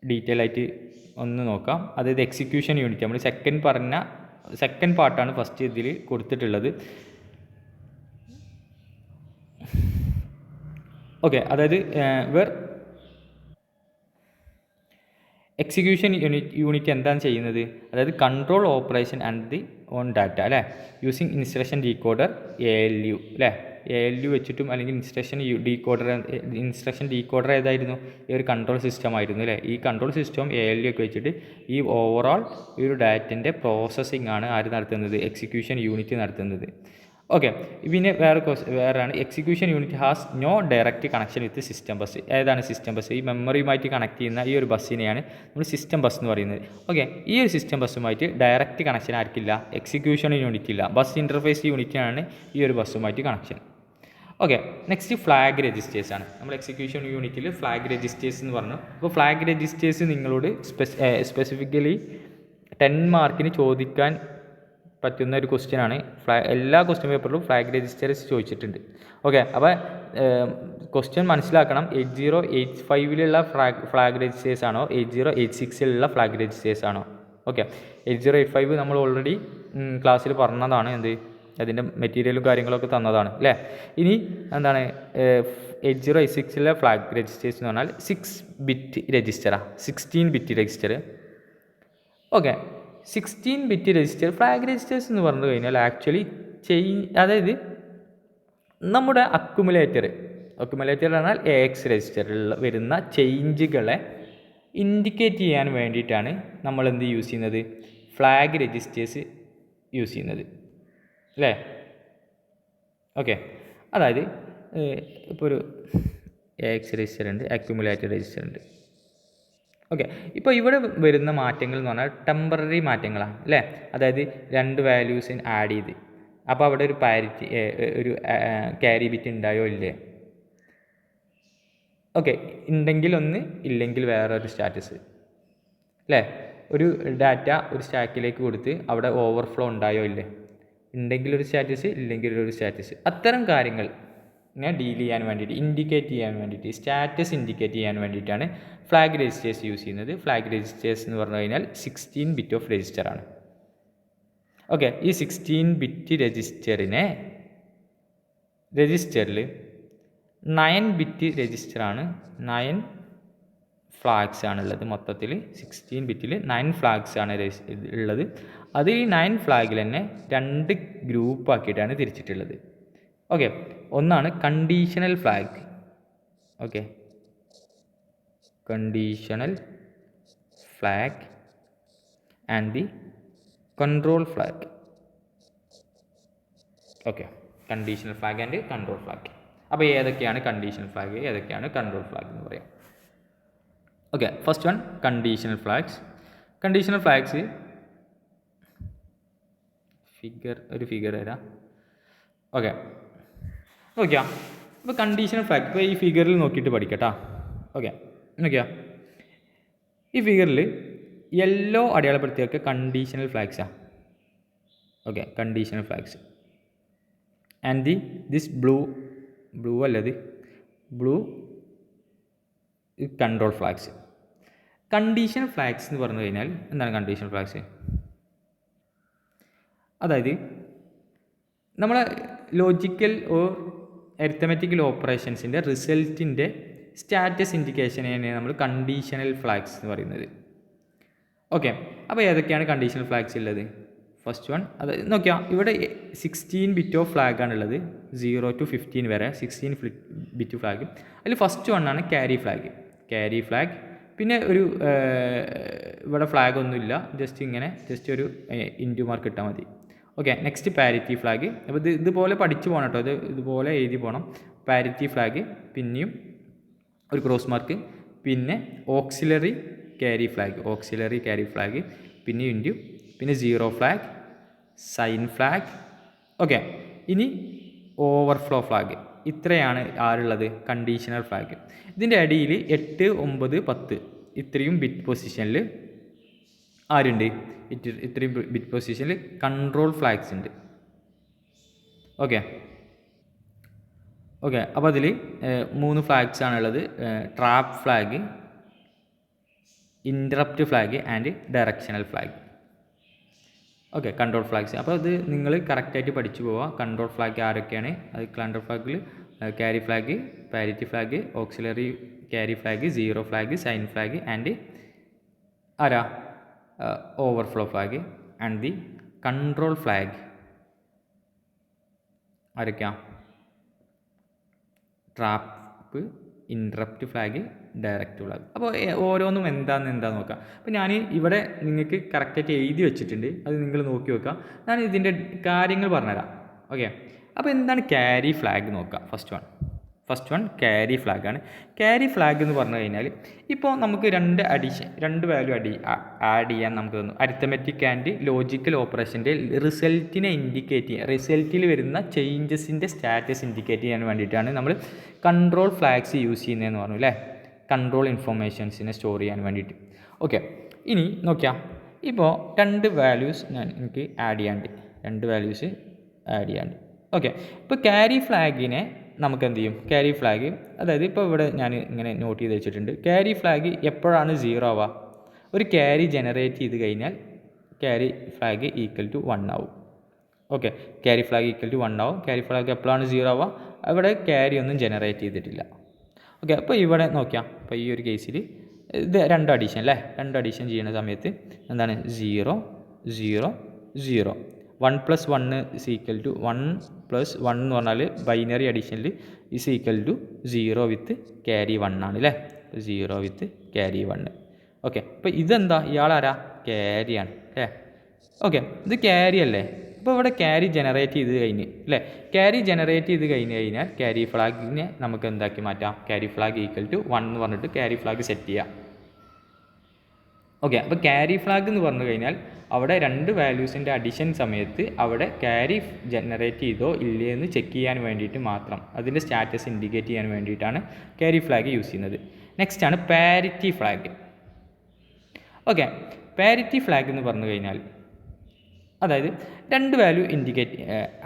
ഡീറ്റെയിൽ ആയിട്ട് ഒന്ന് നോക്കാം. അതായത് എക്സിക്യൂഷൻ യൂണിറ്റ് നമ്മൾ സെക്കൻഡ് പാർട്ടാണ് ഫസ്റ്റ് ഇതിൽ കൊടുത്തിട്ടുള്ളത്. ഓക്കെ. അതായത് എക്സിക്യൂഷൻ യൂണിറ്റ് എന്താണ് ചെയ്യുന്നത്, അതായത് control operation and the on data അല്ലേ, യൂസിങ് ഇൻസ്ട്രക്ഷൻ ഡീകോഡർ ALU അല്ലേ. ALU വെച്ചിട്ടും അല്ലെങ്കിൽ ഇൻസ്ട്രക്ഷൻ ഡീകോഡർ ഏതായിരുന്നു, ഈ ഒരു കൺട്രോൾ സിസ്റ്റം ആയിരുന്നു അല്ലേ. ഈ കൺട്രോൾ സിസ്റ്റവും ALU ഒക്കെ വെച്ചിട്ട് ഈ ഓവറോൾ ഈ ഒരു ഡാറ്റൻ്റെ പ്രോസസ്സിംഗ് ആണ് ആര് നടത്തുന്നത്, എക്സിക്യൂഷൻ യൂണിറ്റ് നടത്തുന്നത്. ഓക്കെ. പിന്നെ വേറെയാണ് execution unit has no direct connection with system bus. ഏതാണ് സിസ്റ്റം ബസ്, ഈ മെമ്മറിയുമായിട്ട് കണക്ട് ചെയ്യുന്ന ഈ ഒരു ബസ്സിനെയാണ് നമ്മൾ സിസ്റ്റം ബസ് എന്ന് പറയുന്നത്. ഓക്കെ. ഈ ഒരു സിസ്റ്റം ബസ്സുമായിട്ട് ഡയറക്റ്റ് കണക്ഷൻ ആർക്കില്ല, എക്സിക്യൂഷൻ യൂണിറ്റ് ഇല്ല, ബസ് ഇൻ്റർഫേസ് യൂണിറ്റിനാണ് ഈ ഒരു ബസ്സുമായിട്ട് connection. Okay. Next flag registers ആണ്. നമ്മൾ എക്സിക്യൂഷൻ യൂണിറ്റിൽ ഫ്ലാഗ് രജിസ്റ്റേഴ്സ് എന്ന് പറഞ്ഞു. അപ്പോൾ ഫ്ലാഗ് രജിസ്റ്റേഴ്സ് നിങ്ങളോട് സ്പെസിഫിക്കലി 10 മാർക്കിന് ചോദിക്കാൻ പറ്റുന്ന ഒരു ക്വസ്റ്റ്യൻ ആണ്. എല്ലാ ക്വസ്റ്റ്യൻ പേപ്പറിലും ഫ്ലാഗ് രജിസ്റ്റേഴ്സ് ചോദിച്ചിട്ടുണ്ട്. ഓക്കെ. അപ്പോൾ ക്വസ്റ്റ്യൻ മനസ്സിലാക്കണം, 8085 ഫ്ലാഗ് രജിസ്റ്റേഴ്സ് ആണോ 8086 ഫ്ലാഗ് രജിസ്റ്റേഴ്സ് ആണോ. ഓക്കെ. 8085 നമ്മൾ ഓൾറെഡി ക്ലാസ്സിൽ പറഞ്ഞതാണ്, എന്ത് അതിൻ്റെ മെറ്റീരിയലും കാര്യങ്ങളൊക്കെ തന്നതാണ് അല്ലേ. ഇനി എന്താണ് 8086 ഫ്ലാഗ് രജിസ്റ്റേഴ്സ് എന്ന് പറഞ്ഞാൽ 6 ബിറ്റ് രജിസ്റ്ററാണ്, 16 bit register. Okay. 16 bit register flag registers എന്ന് പറഞ്ഞു കഴിഞ്ഞാൽ ആക്ച്വലി അതായത് നമ്മുടെ അക്കുമുലേറ്റർ പറഞ്ഞാൽ AX രജിസ്റ്ററിൽ വരുന്ന ചേഞ്ചുകളെ ഇൻഡിക്കേറ്റ് ചെയ്യാൻ വേണ്ടിയിട്ടാണ് നമ്മൾ എന്ത് യൂസ് ചെയ്യുന്നത്, ഫ്ലാഗ് രജിസ്റ്റേഴ്സ് യൂസ് ചെയ്യുന്നത് അല്ലേ. ഓക്കെ. അതായത് ഇപ്പോൾ ഒരു AX രജിസ്റ്റർ ഉണ്ട്, അക്യുമുലേറ്റർ രജിസ്റ്റർ ഉണ്ട്. ഓക്കെ. ഇപ്പോൾ ഇവിടെ വരുന്ന മാറ്റങ്ങൾ എന്ന് പറഞ്ഞാൽ ടെമ്പററി മാറ്റങ്ങളാണ് അല്ലേ. അതായത് 2 വാല്യൂസിന് ആഡ് ചെയ്ത്, അപ്പോൾ അവിടെ ഒരു പാരിറ്റി ഒരു ക്യാരി ബിറ്റ് ഉണ്ടായോ ഇല്ലേ. ഓക്കെ. ഉണ്ടെങ്കിൽ ഒന്ന്, ഇല്ലെങ്കിൽ വേറൊരു സ്റ്റാറ്റസ് അല്ലേ. ഒരു ഡാറ്റ ഒരു സ്റ്റാക്കിലേക്ക് കൊടുത്ത് അവിടെ ഓവർഫ്ലോ ഉണ്ടായോ ഇല്ലേ, ഉണ്ടെങ്കിൽ ഒരു സ്റ്റാറ്റസ്, ഇല്ലെങ്കിൽ ഒരു സ്റ്റാറ്റസ്. അത്തരം കാര്യങ്ങൾ ഡീൽ ചെയ്യാൻ വേണ്ടിയിട്ട്, ഇൻഡിക്കേറ്റ് ചെയ്യാൻ വേണ്ടിയിട്ട്, സ്റ്റാറ്റസ് ഇൻഡിക്കേറ്റ് ചെയ്യാൻ വേണ്ടിയിട്ടാണ് ഫ്ലാഗ് രജിസ്റ്റേഴ്സ് യൂസ് ചെയ്യുന്നത്. ഫ്ലാഗ് രജിസ്റ്റേഴ്സ് എന്ന് പറഞ്ഞു കഴിഞ്ഞാൽ 16 ബിറ്റ് ഓഫ് രജിസ്റ്ററാണ്. ഓക്കെ. ഈ 16 ബിറ്റ് രജിസ്റ്ററിൽ 9 ബിറ്റ് രജിസ്റ്ററാണ്, 9 ഫ്ലാഗ്സ് ആണുള്ളത്. മൊത്തത്തിൽ 16 ബിറ്റിൽ 9 ഫ്ലാഗ്സ് ആണ് ഉള്ളത്. അത് ഈ 9 ഫ്ലാഗിൽ തന്നെ 2 ഗ്രൂപ്പാക്കിയിട്ടാണ് തിരിച്ചിട്ടുള്ളത്. ഓക്കെ. ഒന്നാണ് conditional flag. Okay. Conditional flag and the control flag. Okay. Conditional flag and control flag. അപ്പോൾ ഏതൊക്കെയാണ് കണ്ടീഷണൽ ഫ്ലാഗ്, ഏതൊക്കെയാണ് കൺട്രോൾ ഫ്ലാഗ് എന്ന് പറയാം. Okay. First one conditional flags. Conditional flags figure തരാം. ഓക്കെ. നോക്കിയാ, ഇപ്പോൾ കണ്ടീഷണൽ ഫ്ലാഗ് ഇപ്പോൾ ഈ ഫിഗറിൽ നോക്കിയിട്ട് പഠിക്കട്ടാ. ഓക്കെ. നോക്കിയാ, ഈ ഫിഗറിൽ യെല്ലോ അടയാളപ്പെടുത്തിയൊക്കെ കണ്ടീഷണൽ ഫ്ലാഗ്സാണ്. Okay. Conditional flags and this blue അല്ലത് blue control flags. Conditional flags എന്ന് പറഞ്ഞു കഴിഞ്ഞാൽ എന്താണ് കണ്ടീഷണൽ ഫ്ലാഗ്സ്? അതായത് നമ്മളെ ലോജിക്കൽ ഓർ അരിത്തമെറ്റിക്കൽ ഓപ്പറേഷൻസിൻ്റെ റിസൾട്ടിൻ്റെ സ്റ്റാറ്റസ് ഇൻഡിക്കേഷനെയാണ് നമ്മൾ കണ്ടീഷണൽ ഫ്ലാഗ്സ് എന്ന് പറയുന്നത്. ഓക്കെ, അപ്പോൾ ഏതൊക്കെയാണ് കണ്ടീഷണൽ ഫ്ലാഗ്സ് ഉള്ളത്? ഫസ്റ്റ് വൺ അത് നോക്കിയാൽ ഇവിടെ 16 ബിറ്റ് ഓഫ് ഫ്ലാഗാണുള്ളത്, 0 to 15 വരെ 16 ബിറ്റ് ഫ്ലാഗ്. അതിൽ ഫസ്റ്റ് വണ്ണാണ് ക്യാരി ഫ്ലാഗ്. പിന്നെ ഒരു ഇവിടെ ഫ്ലാഗ് ഒന്നുമില്ല, ജസ്റ്റ് ഒരു ഇൻറ്റു മാർക്ക് ഇട്ടാൽ മതി. Okay, next parity flag. അപ്പോൾ ഇതുപോലെ പഠിച്ചു പോകണം കേട്ടോ, ഇതുപോലെ എഴുതി പോകണം. പാരിറ്റി ഫ്ലാഗ്, പിന്നെയും ഒരു ക്രോസ് മാർക്ക്, പിന്നെ ഓക്സിലറി ക്യാരി ഫ്ലാഗ്, പിന്നെ ഇൻറ്റു, പിന്നെ zero flag, sign flag. Okay, ഇനി ഓവർഫ്ലോ ഫ്ലാഗ്. ഇത്രയാണ് ആരുള്ളത്? Conditional flag. ഇതിൻ്റെ അടിയിൽ 8, 9, 10 ഇത്രയും ബിറ്റ് പൊസിഷനിൽ ആരുണ്ട്? ഇത്രയും ബിറ്റ് പൊസിഷനിൽ കൺട്രോൾ ഫ്ലാഗ്സ് ഉണ്ട്. ഓക്കെ, അപ്പോൾ അതിൽ 3 ഫ്ലാഗ്സ് ആണുള്ളത്: trap flag, interrupt flag and directional flag. Okay, control flags. അപ്പോൾ ഇത് നിങ്ങൾ കറക്റ്റായിട്ട് പഠിച്ചു പോവുക. കൺട്രോൾ ഫ്ലാഗ് ആരൊക്കെയാണ്? അത് കൺട്രോൾ ഫ്ലാഗിൽ carry flag, parity flag, auxiliary carry flag, zero flag, sign flag and overflow flag. And the control flag ആരൊക്കെയാണ്? Trap, interrupt flag, direct flag. അപ്പോൾ ഓരോന്നും എന്താണെന്ന് നോക്കാം. അപ്പോൾ ഞാൻ ഇവിടെ നിങ്ങൾക്ക് കറക്റ്റായിട്ട് എഴുതി വെച്ചിട്ടുണ്ട്, അത് നിങ്ങൾ നോക്കി നോക്കുക. ഞാൻ ഇതിൻ്റെ കാര്യങ്ങൾ പറഞ്ഞുതരാം. ഓക്കെ, അപ്പോൾ എന്താണ് ക്യാരി ഫ്ലാഗ് നോക്കാം. ഫസ്റ്റ് വൺ ക്യാരി ഫ്ലാഗാണ്. ക്യാരി ഫ്ലാഗ് എന്ന് പറഞ്ഞു കഴിഞ്ഞാൽ ഇപ്പോൾ നമുക്ക് രണ്ട് വാല്യൂ ആഡ് ചെയ്യാൻ നമുക്ക് തന്നു. അരിത്തമെറ്റിക് ആൻഡ് ലോജിക്കൽ ഓപ്പറേഷൻ്റെ റിസൾട്ടിൽ വരുന്ന ചേഞ്ചസിൻ്റെ സ്റ്റാറ്റസ് ഇൻഡിക്കേറ്റ് ചെയ്യാൻ വേണ്ടിയിട്ടാണ് നമ്മൾ കൺട്രോൾ ഫ്ലാഗ്സ് യൂസ് ചെയ്യുന്നതെന്ന് പറഞ്ഞു അല്ലേ, കൺട്രോൾ ഇൻഫർമേഷൻസിനെ സ്റ്റോർ ചെയ്യാൻ വേണ്ടിയിട്ട്. ഓക്കെ, ഇനി നോക്കിയാൽ ഇപ്പോൾ രണ്ട് വാല്യൂസ് എനിക്ക് ആഡ് ചെയ്യാണ്ട്. ഓക്കെ, ഇപ്പോൾ ക്യാരി ഫ്ലാഗിനെ നമുക്ക് എന്ത് ചെയ്യും? ക്യാരി ഫ്ലാഗ്, അതായത് ഇപ്പോൾ ഇവിടെ ഞാൻ ഇങ്ങനെ നോട്ട് ചെയ്ത് വെച്ചിട്ടുണ്ട്. ക്യാരി ഫ്ലാഗ് എപ്പോഴാണ് 0 ആവുക? ഒരു ക്യാരി ജനറേറ്റ് ചെയ്ത് കഴിഞ്ഞാൽ ക്യാരി ഫ്ലാഗ് ഈക്വൽ ടു 1 ആവും. Okay, carry flag equal to 1 ആവും. ക്യാരി ഫ്ലാഗ് എപ്പോഴാണ് 0 ആവുക? അവിടെ ക്യാരി ഒന്നും ജനറേറ്റ് ചെയ്തിട്ടില്ല. ഓക്കെ, അപ്പോൾ ഇവിടെ നോക്കിയാൽ ഇപ്പോൾ ഈ ഒരു കേസിൽ ഇത് രണ്ട് അഡീഷൻ ചെയ്യുന്ന സമയത്ത് എന്താണ്? 0, 0, 0. 1 + 1 = 1 + 1 എന്ന് പറഞ്ഞാൽ ബൈനറി അഡീഷനിൽ is equal to 0 with carry 1 ആണ് അല്ലേ, 0 വിത്ത് ക്യാരി 1. ഓക്കെ, അപ്പോൾ ഇതെന്താ? ഇയാളാരാ? ക്യാരിയാണ് അല്ലേ. ഓക്കെ, ഇത് ക്യാരി അല്ലേ. അപ്പോൾ ഇവിടെ ക്യാരി ജനറേറ്റ് ചെയ്ത് കഴിഞ്ഞ് അല്ലേ, ക്യാരി ജനറേറ്റ് ചെയ്ത് കഴിഞ്ഞാൽ ക്യാരി ഫ്ലാഗിനെ നമുക്ക് എന്താക്കി മാറ്റാം? ക്യാരി ഫ്ലാഗ് ഈക്വൽ ടു 1 എന്ന് പറഞ്ഞിട്ട് ക്യാരി ഫ്ലാഗ് സെറ്റ് ചെയ്യാം. ഓക്കെ, അപ്പോൾ ക്യാരി ഫ്ലാഗ് എന്ന് പറഞ്ഞു കഴിഞ്ഞാൽ അവിടെ രണ്ട് വാല്യൂസിൻ്റെ അഡിഷൻ സമയത്ത് അവിടെ ക്യാരി ജനറേറ്റ് ചെയ്തോ ഇല്ലേ എന്ന് ചെക്ക് ചെയ്യാൻ വേണ്ടിയിട്ട് മാത്രം, അതിൻ്റെ സ്റ്റാറ്റസ് ഇൻഡിക്കേറ്റ് ചെയ്യാൻ വേണ്ടിയിട്ടാണ് ക്യാരി ഫ്ലാഗ് യൂസ് ചെയ്യുന്നത്. നെക്സ്റ്റ് ആണ് parity flag. Okay, parity flag എന്ന് പറഞ്ഞു കഴിഞ്ഞാൽ അതായത് രണ്ട് വാല്യൂ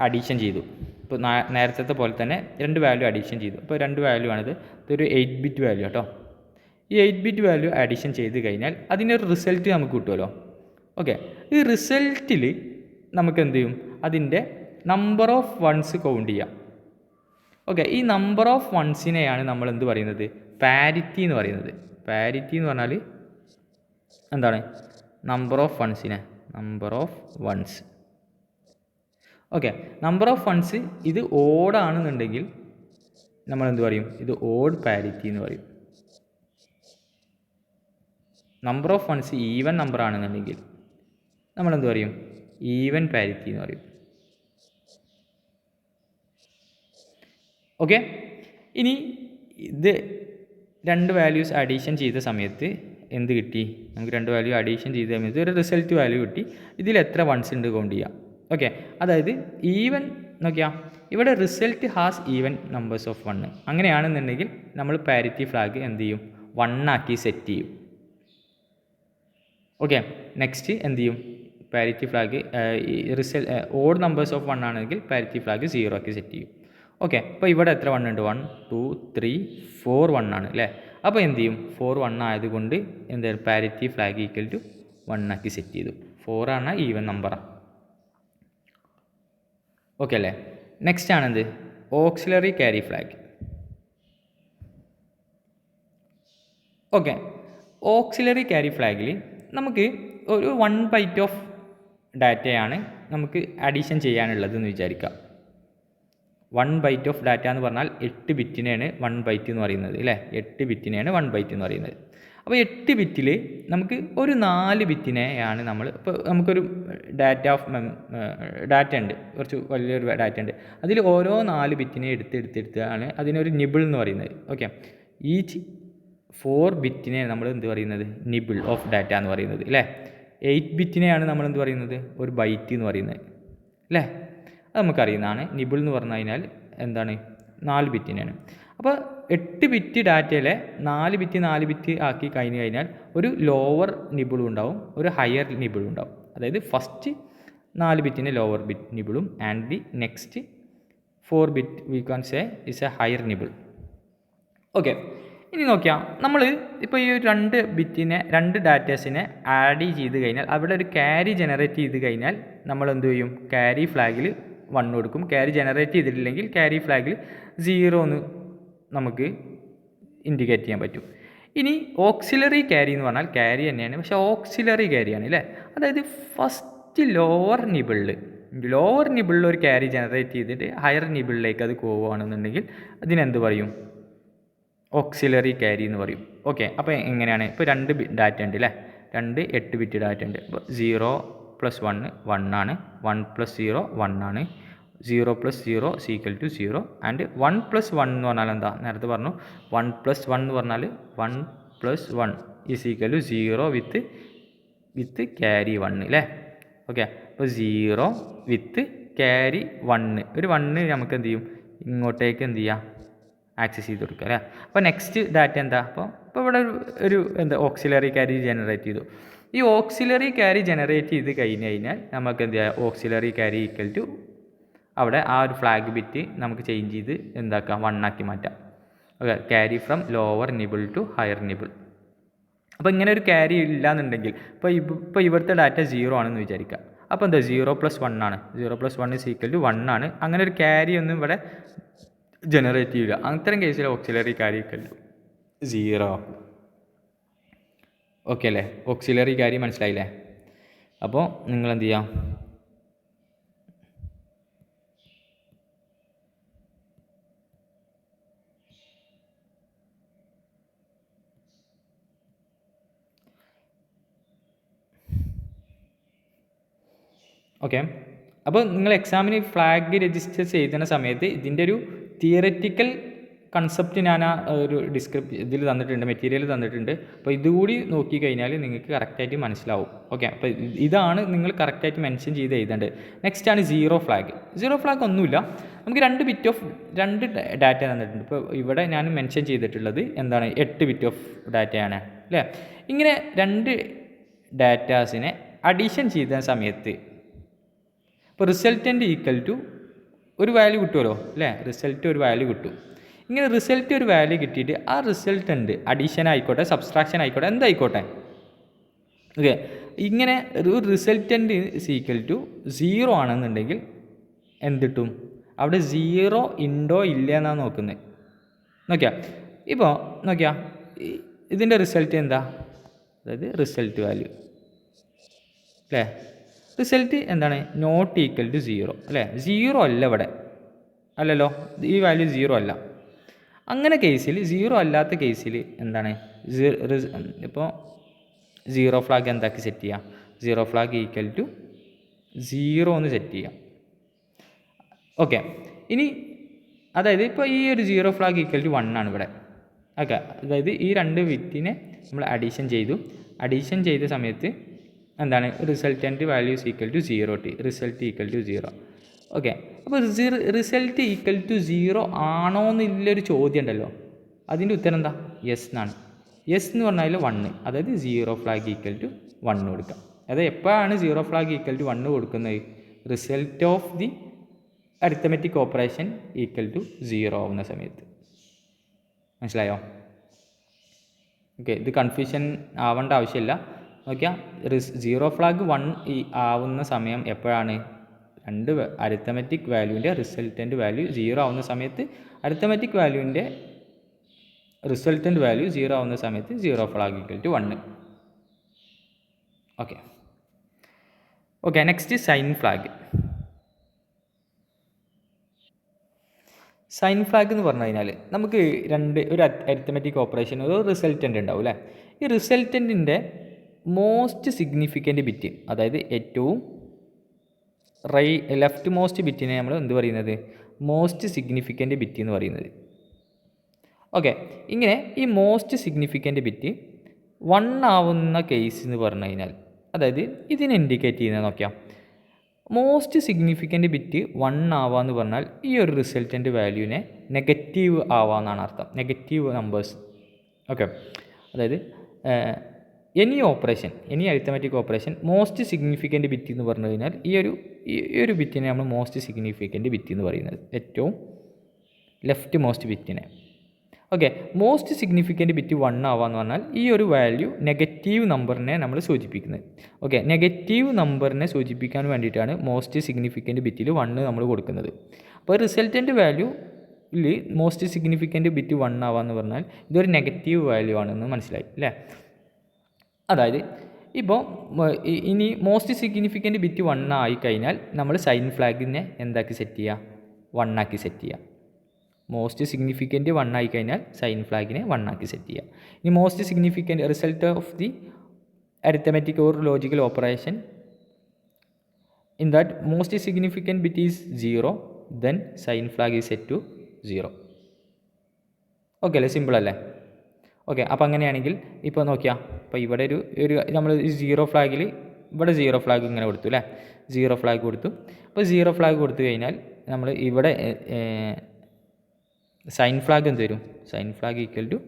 അഡീഷൻ ചെയ്തു. ഇപ്പോൾ നേരത്തെ പോലെ തന്നെ രണ്ട് വാല്യൂ അഡീഷൻ ചെയ്തു. അപ്പോൾ രണ്ട് വാല്യൂ ആണിത്. ഇതൊരു 8 ബിറ്റ് വാല്യൂ കേട്ടോ. ഈ 8 ബിറ്റ് വാല്യൂ അഡീഷൻ ചെയ്ത് കഴിഞ്ഞാൽ അതിനൊരു റിസൾട്ട് നമുക്ക് കിട്ടുമല്ലോ. ഓക്കെ, ഈ റിസൾട്ടിൽ നമുക്ക് എന്ത് ചെയ്യും? അതിൻ്റെ നമ്പർ ഓഫ് വൺസ് കൗണ്ട് ചെയ്യാം. ഓക്കെ, ഈ നമ്പർ ഓഫ് വൺസിനെയാണ് നമ്മൾ എന്ത് പറയുന്നത്? പാരിറ്റി എന്ന് പറയുന്നത്. പാരിറ്റി എന്ന് പറഞ്ഞാൽ എന്താണ്? Number of ones. Okay, number of ones ഇത് ഓഡാണെന്നുണ്ടെങ്കിൽ നമ്മൾ എന്ത് പറയും? ഇത് ഓഡ് പാരിറ്റി എന്ന് പറയും. Number of ones even number ആണെന്നുണ്ടെങ്കിൽ നമ്മളെന്ത് പറയും? ഈവൻ പാരിറ്റി എന്ന് പറയും. ഓക്കെ, ഇനി ഇത് രണ്ട് വാല്യൂസ് അഡീഷൻ ചെയ്ത സമയത്ത് എന്ത് കിട്ടി? നമുക്ക് രണ്ട് വാല്യൂ അഡീഷൻ ചെയ്ത സമയത്ത് ഒരു റിസൾട്ട് വാല്യൂ കിട്ടി. ഇതിൽ എത്ര വൺസ് ഉണ്ട് കൗണ്ട് ചെയ്യാം. ഓക്കെ, അതായത് ഈവൻ നോക്കിയാൽ ഇവിടെ result has even numbers of 1. അങ്ങനെയാണെന്നുണ്ടെങ്കിൽ നമ്മൾ പാരിറ്റി ഫ്ലാഗ് എന്ത് ചെയ്യും? 1 ആക്കി സെറ്റ് ചെയ്യും. ഓക്കെ, നെക്സ്റ്റ് എന്ത് ചെയ്യും? Parity flag odd numbers of 1 ആണെങ്കിൽ പാരിറ്റി ഫ്ലാഗ് 0 ആക്കി സെറ്റ് ചെയ്യും. ഓക്കെ, അപ്പോൾ ഇവിടെ എത്ര 1 ഉണ്ട്? 1, 2, 3, 4 1 ആണ് അല്ലേ. അപ്പോൾ എന്ത് ചെയ്യും? 4 1 ആയതുകൊണ്ട് എന്താണ്? പാരിറ്റി ഫ്ലാഗ് ഈക്വൽ ടു 1 ആക്കി സെറ്റ് ചെയ്തു. 4 ആണ് ഈവൻ നമ്പറാണ്. ഓക്കെ അല്ലേ. നെക്സ്റ്റ് ആണെന്ത്? Auxiliary carry flag. Okay, auxiliary carry ഫ്ലാഗിൽ നമുക്ക് ഒരു 1 ബൈറ്റ് ഓഫ് ഡാറ്റയാണ് നമുക്ക് അഡീഷൻ ചെയ്യാനുള്ളത് എന്ന് വിചാരിക്കാം. 1 ബൈറ്റ് ഓഫ് ഡാറ്റ എന്ന് പറഞ്ഞാൽ 8 ബിറ്റിനെയാണ് 1 ബൈറ്റ് എന്ന് പറയുന്നത് അല്ലേ, 8 ബിറ്റിനെയാണ് 1 ബൈറ്റ് എന്ന് പറയുന്നത്. അപ്പോൾ 8 ബിറ്റിൽ നമുക്ക് ഒരു 4 ബിറ്റിനെയാണ് നമ്മൾ, ഇപ്പോൾ നമുക്കൊരു ഡാറ്റ ഉണ്ട്, കുറച്ച് വലിയൊരു ഡാറ്റ ഉണ്ട്, അതിൽ ഓരോ 4 ബിറ്റിനെ എടുത്താണ് അതിനൊരു നിബിൾ എന്ന് പറയുന്നത്. ഓക്കെ, ഈച്ച് 4 ബിറ്റിനെ നമ്മൾ എന്ത് പറയുന്നത്, നിബിൾ ഓഫ് ഡാറ്റ എന്ന് പറയുന്നത് അല്ലേ. 8 ബിറ്റിനെയാണ് നമ്മൾ എന്ത് പറയുന്നത്, ഒരു ബൈറ്റ് എന്ന് പറയുന്നത് അല്ലേ. അത് നമുക്കറിയുന്നതാണ്. നിബിൾ എന്ന് പറഞ്ഞു കഴിഞ്ഞാൽ എന്താണ്, 4 ബിറ്റിനെയാണ്. അപ്പോൾ 8 ബിറ്റ് ഡാറ്റയിലെ 4 ബിറ്റ് ആക്കി കഴിഞ്ഞാൽ ഒരു ലോവർ നിബിളും ഉണ്ടാവും, ഒരു ഹയർ നിബിളും ഉണ്ടാവും. അതായത് ഫസ്റ്റ് 4 ബിറ്റിന് ലോവർ ബിറ്റ് നിബിളും and the next 4 bit we can say is a higher nibble. Okay, ഇനി നോക്കിയാൽ നമ്മൾ ഇപ്പോൾ ഈ 2 ഡാറ്റാസിനെ ആഡ് ചെയ്ത് കഴിഞ്ഞാൽ അവിടെ ഒരു ക്യാരി ജനറേറ്റ് ചെയ്ത് കഴിഞ്ഞാൽ നമ്മൾ എന്ത് ചെയ്യും, ക്യാരി ഫ്ലാഗിൽ 1 കൊടുക്കും. ക്യാരി ജനറേറ്റ് ചെയ്തിട്ടില്ലെങ്കിൽ ക്യാരി ഫ്ലാഗിൽ 0 എന്ന് നമുക്ക് ഇൻഡിക്കേറ്റ് ചെയ്യാൻ പറ്റും. ഇനി ഓക്സിലറി ക്യാരി എന്ന് പറഞ്ഞാൽ ക്യാരി തന്നെയാണ്, പക്ഷേ ഓക്സിലറി ക്യാരിയാണ് അല്ലേ. അതായത് ഫസ്റ്റ് ലോവർ നിബിളിൽ ഒരു ക്യാരി ജനറേറ്റ് ചെയ്തിട്ട് ഹയർ നിബിളിലേക്ക് അത് പോവുകയാണെന്നുണ്ടെങ്കിൽ അതിനെന്ത് പറയും, ഓക്സിലറി ക്യാരി എന്ന് പറയും. ഓക്കെ, അപ്പോൾ എങ്ങനെയാണ്, ഇപ്പോൾ 2 ഡാറ്റ ഉണ്ട് അല്ലേ, 2 8 ബിറ്റ് ഡാറ്റ ഉണ്ട്. അപ്പോൾ 0 + 1 1 ആണ്, 1 + 0 1 ആണ്, 0 + 0 = 0 ആൻഡ് 1 + 1 എന്ന് പറഞ്ഞാൽ എന്താ, നേരത്തെ പറഞ്ഞു 1 + 1 എന്ന് പറഞ്ഞാൽ 1 + 1 = 0 വിത്ത് ക്യാരി 1 അല്ലേ. ഓക്കെ, അപ്പോൾ 0 വിത്ത് ക്യാരി 1, ഒരു 1 നമുക്ക് എന്ത് ചെയ്യും, ഇങ്ങോട്ടേക്ക് എന്ത് ചെയ്യാം, ആക്സസ് ചെയ്ത് കൊടുക്കുക അല്ലേ. അപ്പോൾ നെക്സ്റ്റ് ഡാറ്റ എന്താ, അപ്പോൾ ഇവിടെ ഒരു ഓക്സിലറി ക്യാരി ജനറേറ്റ് ചെയ്തു. ഈ ഓക്സിലറി ക്യാരി ജനറേറ്റ് ചെയ്ത് കഴിഞ്ഞാൽ നമുക്ക് എന്ത് ചെയ്യാം, ഓക്സിലറി ക്യാരി = അവിടെ ആ ഒരു ഫ്ലാഗ് ബിറ്റ് നമുക്ക് ചേഞ്ച് ചെയ്ത് എന്താക്കാം, 1 ആക്കി മാറ്റാം. Okay, carry from lower nibble to higher nibble. അപ്പോൾ ഇങ്ങനെ ഒരു ക്യാരി ഇല്ല എന്നുണ്ടെങ്കിൽ ഇപ്പോൾ ഇവിടുത്തെ ഡാറ്റ 0 ആണെന്ന് വിചാരിക്കുക. അപ്പോൾ എന്താ, 0 + 1 ആണ്, 0 + 1 = 1 ആണ്. അങ്ങനെ ഒരു ക്യാരി ഒന്നും ഇവിടെ ജനറേറ്റ് ചെയ്യുക. അത്തരം കേസിൽ ഓക്സിലറി ക്യാരി = 0. ഓക്കെ അല്ലേ, ഓക്സിലറി ക്യാരി മനസ്സിലായില്ലേ. അപ്പോൾ നിങ്ങൾ എന്ത് ചെയ്യാം, ഓക്കെ. അപ്പോൾ നിങ്ങൾ എക്സാമിന് ഫ്ലാഗ് രജിസ്റ്റർ ചെയ്യുന്ന സമയത്ത് ഇതിൻ്റെ ഒരു തിയററ്റിക്കൽ കൺസെപ്റ്റ് ഞാൻ ആ ഒരു ഇതിൽ തന്നിട്ടുണ്ട്, മെറ്റീരിയൽ തന്നിട്ടുണ്ട്. അപ്പോൾ ഇതുകൂടി നോക്കിക്കഴിഞ്ഞാൽ നിങ്ങൾക്ക് കറക്റ്റായിട്ട് മനസ്സിലാവും. ഓക്കെ, അപ്പോൾ ഇതാണ് നിങ്ങൾ കറക്റ്റായിട്ട് മെൻഷൻ ചെയ്ത് എഴുതേണ്ടത്. നെക്സ്റ്റ് ആണ് സീറോ ഫ്ലാഗ് ഒന്നുമില്ല, നമുക്ക് 2 ഡാറ്റ തന്നിട്ടുണ്ട്. ഇപ്പോൾ ഇവിടെ ഞാൻ മെൻഷൻ ചെയ്തിട്ടുള്ളത് എന്താണ്, 8 ബിറ്റ് ഓഫ് ഡാറ്റയാണ് അല്ലേ. ഇങ്ങനെ 2 ഡാറ്റാസിനെ അഡീഷൻ ചെയ്ത സമയത്ത് ഇപ്പോൾ റിസൾട്ടൻ്റ് = ഒരു വാല്യൂ കിട്ടുമല്ലോ അല്ലേ, റിസൾട്ട് ഒരു വാല്യൂ കിട്ടും. ഇങ്ങനെ റിസൾട്ട് ഒരു വാല്യൂ കിട്ടിയിട്ട് ആ റിസൾട്ടൻ്റ് അഡീഷൻ ആയിക്കോട്ടെ സബ്സ്ട്രാക്ഷൻ ആയിക്കോട്ടെ എന്തായിക്കോട്ടെ, ഓക്കെ, ഇങ്ങനെ ഒരു റിസൾട്ടൻ്റ് = 0 ആണെന്നുണ്ടെങ്കിൽ എന്ത് കിട്ടും, അവിടെ 0 ഉണ്ടോ ഇല്ല എന്നാണ് നോക്കുന്നത്. നോക്കിയാൽ ഇപ്പോൾ ഇതിൻ്റെ റിസൾട്ട് എന്താ, അതായത് റിസൾട്ട് വാല്യൂ അല്ലേ, റിസൾട്ട് എന്താണ്, നോട്ട് = 0 അല്ലേ. 0 അല്ല ഇവിടെ, അല്ലല്ലോ, ഈ വാല്യൂ 0 അല്ല. അങ്ങനെ കേസിൽ 0 അല്ലാത്ത കേസിൽ എന്താണ്, ഇപ്പോൾ 0 ഫ്ലാഗ് എന്താക്കി സെറ്റ് ചെയ്യാം, 0 ഫ്ലാഗ് = 0 എന്ന് സെറ്റ് ചെയ്യാം. ഓക്കെ, ഇനി അതായത് ഇപ്പോൾ ഈ ഒരു 0 ഫ്ലാഗ് = 1 ആണ് ഇവിടെ. ഓക്കെ, അതായത് ഈ 2 ബിറ്റിനെ നമ്മൾ അഡീഷൻ ചെയ്ത സമയത്ത് എന്താണ്, റിസൾട്ടൻ്റ് വാല്യൂസ് = 0, റിസൾട്ട് = 0. ഓക്കെ, അപ്പോൾ റിസൾട്ട് = 0 ആണോ എന്നുള്ളൊരു ചോദ്യം ഉണ്ടല്ലോ, അതിൻ്റെ ഉത്തരം എന്താ, യെസ് എന്നാണ്. യെസ് എന്ന് പറഞ്ഞാൽ 1, അതായത് 0 ഫ്ലാഗ് = 1 കൊടുക്കാം. അതായത് എപ്പോഴാണ് 0 ഫ്ലാഗ് = 1 കൊടുക്കുന്നത്, result of the arithmetic operation = 0 ആവുന്ന സമയത്ത്. മനസ്സിലായോ? ഓക്കെ, ഇത് കൺഫ്യൂഷൻ ആവേണ്ട ആവശ്യമില്ല. നോക്കിയാൽ 0 ഫ്ലാഗ് 1 ആവുന്ന സമയം എപ്പോഴാണ്, രണ്ട് അരിത്തമെറ്റിക് വാല്യൂവിൻ്റെ റിസൾട്ടൻ്റ് വാല്യൂ 0 ആവുന്ന സമയത്ത് അരിത്തമെറ്റിക് വാല്യൂവിൻ്റെ റിസൾട്ടൻ്റ് വാല്യൂ 0 ആവുന്ന സമയത്ത് 0 flag equal to 1. Okay next sign flag. Sign flag എന്ന് പറഞ്ഞു കഴിഞ്ഞാൽ നമുക്ക് ഒരു അരിത്തമെറ്റിക് ഓപ്പറേഷൻ ഒരു റിസൾട്ടൻ്റ് ഉണ്ടാവും അല്ലേ. ഈ റിസൾട്ടൻറ്റിൻ്റെ മോസ്റ്റ് സിഗ്നിഫിക്കൻ്റ് ബിറ്റ്, അതായത് ഏറ്റവും ലെഫ്റ്റ് മോസ്റ്റ് ബിറ്റിനെ നമ്മൾ എന്ത് പറയുന്നത്, മോസ്റ്റ് സിഗ്നിഫിക്കൻ്റ് ബിറ്റ് എന്ന് പറയുന്നത്. ഓക്കെ, ഇങ്ങനെ ഈ മോസ്റ്റ് സിഗ്നിഫിക്കൻ്റ് ബിറ്റ് 1 ആവുന്ന കേസ് എന്ന് പറഞ്ഞു കഴിഞ്ഞാൽ, അതായത് ഇതിനെ ഇൻഡിക്കേറ്റ് ചെയ്യുന്നത് നോക്കിയാൽ, മോസ്റ്റ് സിഗ്നിഫിക്കൻ്റ് ബിറ്റ് 1 ആവാന്ന് പറഞ്ഞാൽ ഈ ഒരു റിസൾട്ടൻ്റ് വാല്യൂവിനെ നെഗറ്റീവ് ആവാന്നാണ് അർത്ഥം, നെഗറ്റീവ് നമ്പേഴ്സ്. ഓക്കെ, അതായത് any arithmetic operation most significant bit എന്ന് പറഞ്ഞു കഴിഞ്ഞാൽ ഈ ഒരു ബിറ്റിനെ നമ്മൾ മോസ്റ്റ് സിഗ്നിഫിക്കൻ്റ് ബിറ്റ് എന്ന് പറയുന്നത്, ഏറ്റവും ലെഫ്റ്റ് മോസ്റ്റ് ബിറ്റിനെ. ഓക്കെ, മോസ്റ്റ് സിഗ്നിഫിക്കൻ്റ് ബിറ്റ് 1 ആവാന്ന് പറഞ്ഞാൽ ഈ ഒരു വാല്യൂ നെഗറ്റീവ് നമ്പറിനെ നമ്മൾ സൂചിപ്പിക്കുന്നത്. ഓക്കെ, നെഗറ്റീവ് നമ്പറിനെ സൂചിപ്പിക്കാൻ വേണ്ടിയിട്ടാണ് മോസ്റ്റ് സിഗ്നിഫിക്കൻ്റ് ബിറ്റിൽ 1 നമ്മൾ കൊടുക്കുന്നത്. അപ്പോൾ റിസൾട്ടൻ്റ് വാല്യൂവിൽ മോസ്റ്റ് സിഗ്നിഫിക്കൻ്റ് ബിറ്റ് 1 ആവാന്ന് പറഞ്ഞാൽ ഇതൊരു നെഗറ്റീവ് വാല്യൂ ആണെന്ന് മനസ്സിലായി അല്ലേ. അതായത് ഇപ്പോൾ ഇനി മോസ്റ്റ് സിഗ്നിഫിക്കൻ്റ് ബിറ്റ് 1 ആയിക്കഴിഞ്ഞാൽ നമ്മൾ സൈൻ ഫ്ലാഗിനെ എന്താക്കി സെറ്റ് ചെയ്യുക, 1 ആക്കി സെറ്റ് ചെയ്യുക. മോസ്റ്റ് സിഗ്നിഫിക്കൻ്റ് 1 ആയിക്കഴിഞ്ഞാൽ സൈൻ ഫ്ലാഗിനെ 1 ആക്കി സെറ്റ് ചെയ്യുക. ഇനി most significant result of the arithmetic or logical operation in that most significant bit is 0, then sign flag is set to 0. Okay അല്ലേ, സിമ്പിൾ അല്ലേ. ഓക്കെ, അപ്പോൾ അങ്ങനെയാണെങ്കിൽ ഇപ്പോൾ നോക്കിയാൽ, ഇപ്പോൾ ഇവിടെ ഒരു നമ്മൾ 0 ഫ്ലാഗിൽ ഇവിടെ 0 ഫ്ലാഗ് ഇങ്ങനെ കൊടുത്തു അല്ലേ, 0 ഫ്ലാഗ് കൊടുത്തു. അപ്പോൾ 0 ഫ്ലാഗ് കൊടുത്തു കഴിഞ്ഞാൽ നമ്മൾ ഇവിടെ സൈൻ ഫ്ലാഗ് എന്ത് വരും, സൈൻ ഫ്ലാഗ് ഈക്വൽ ടു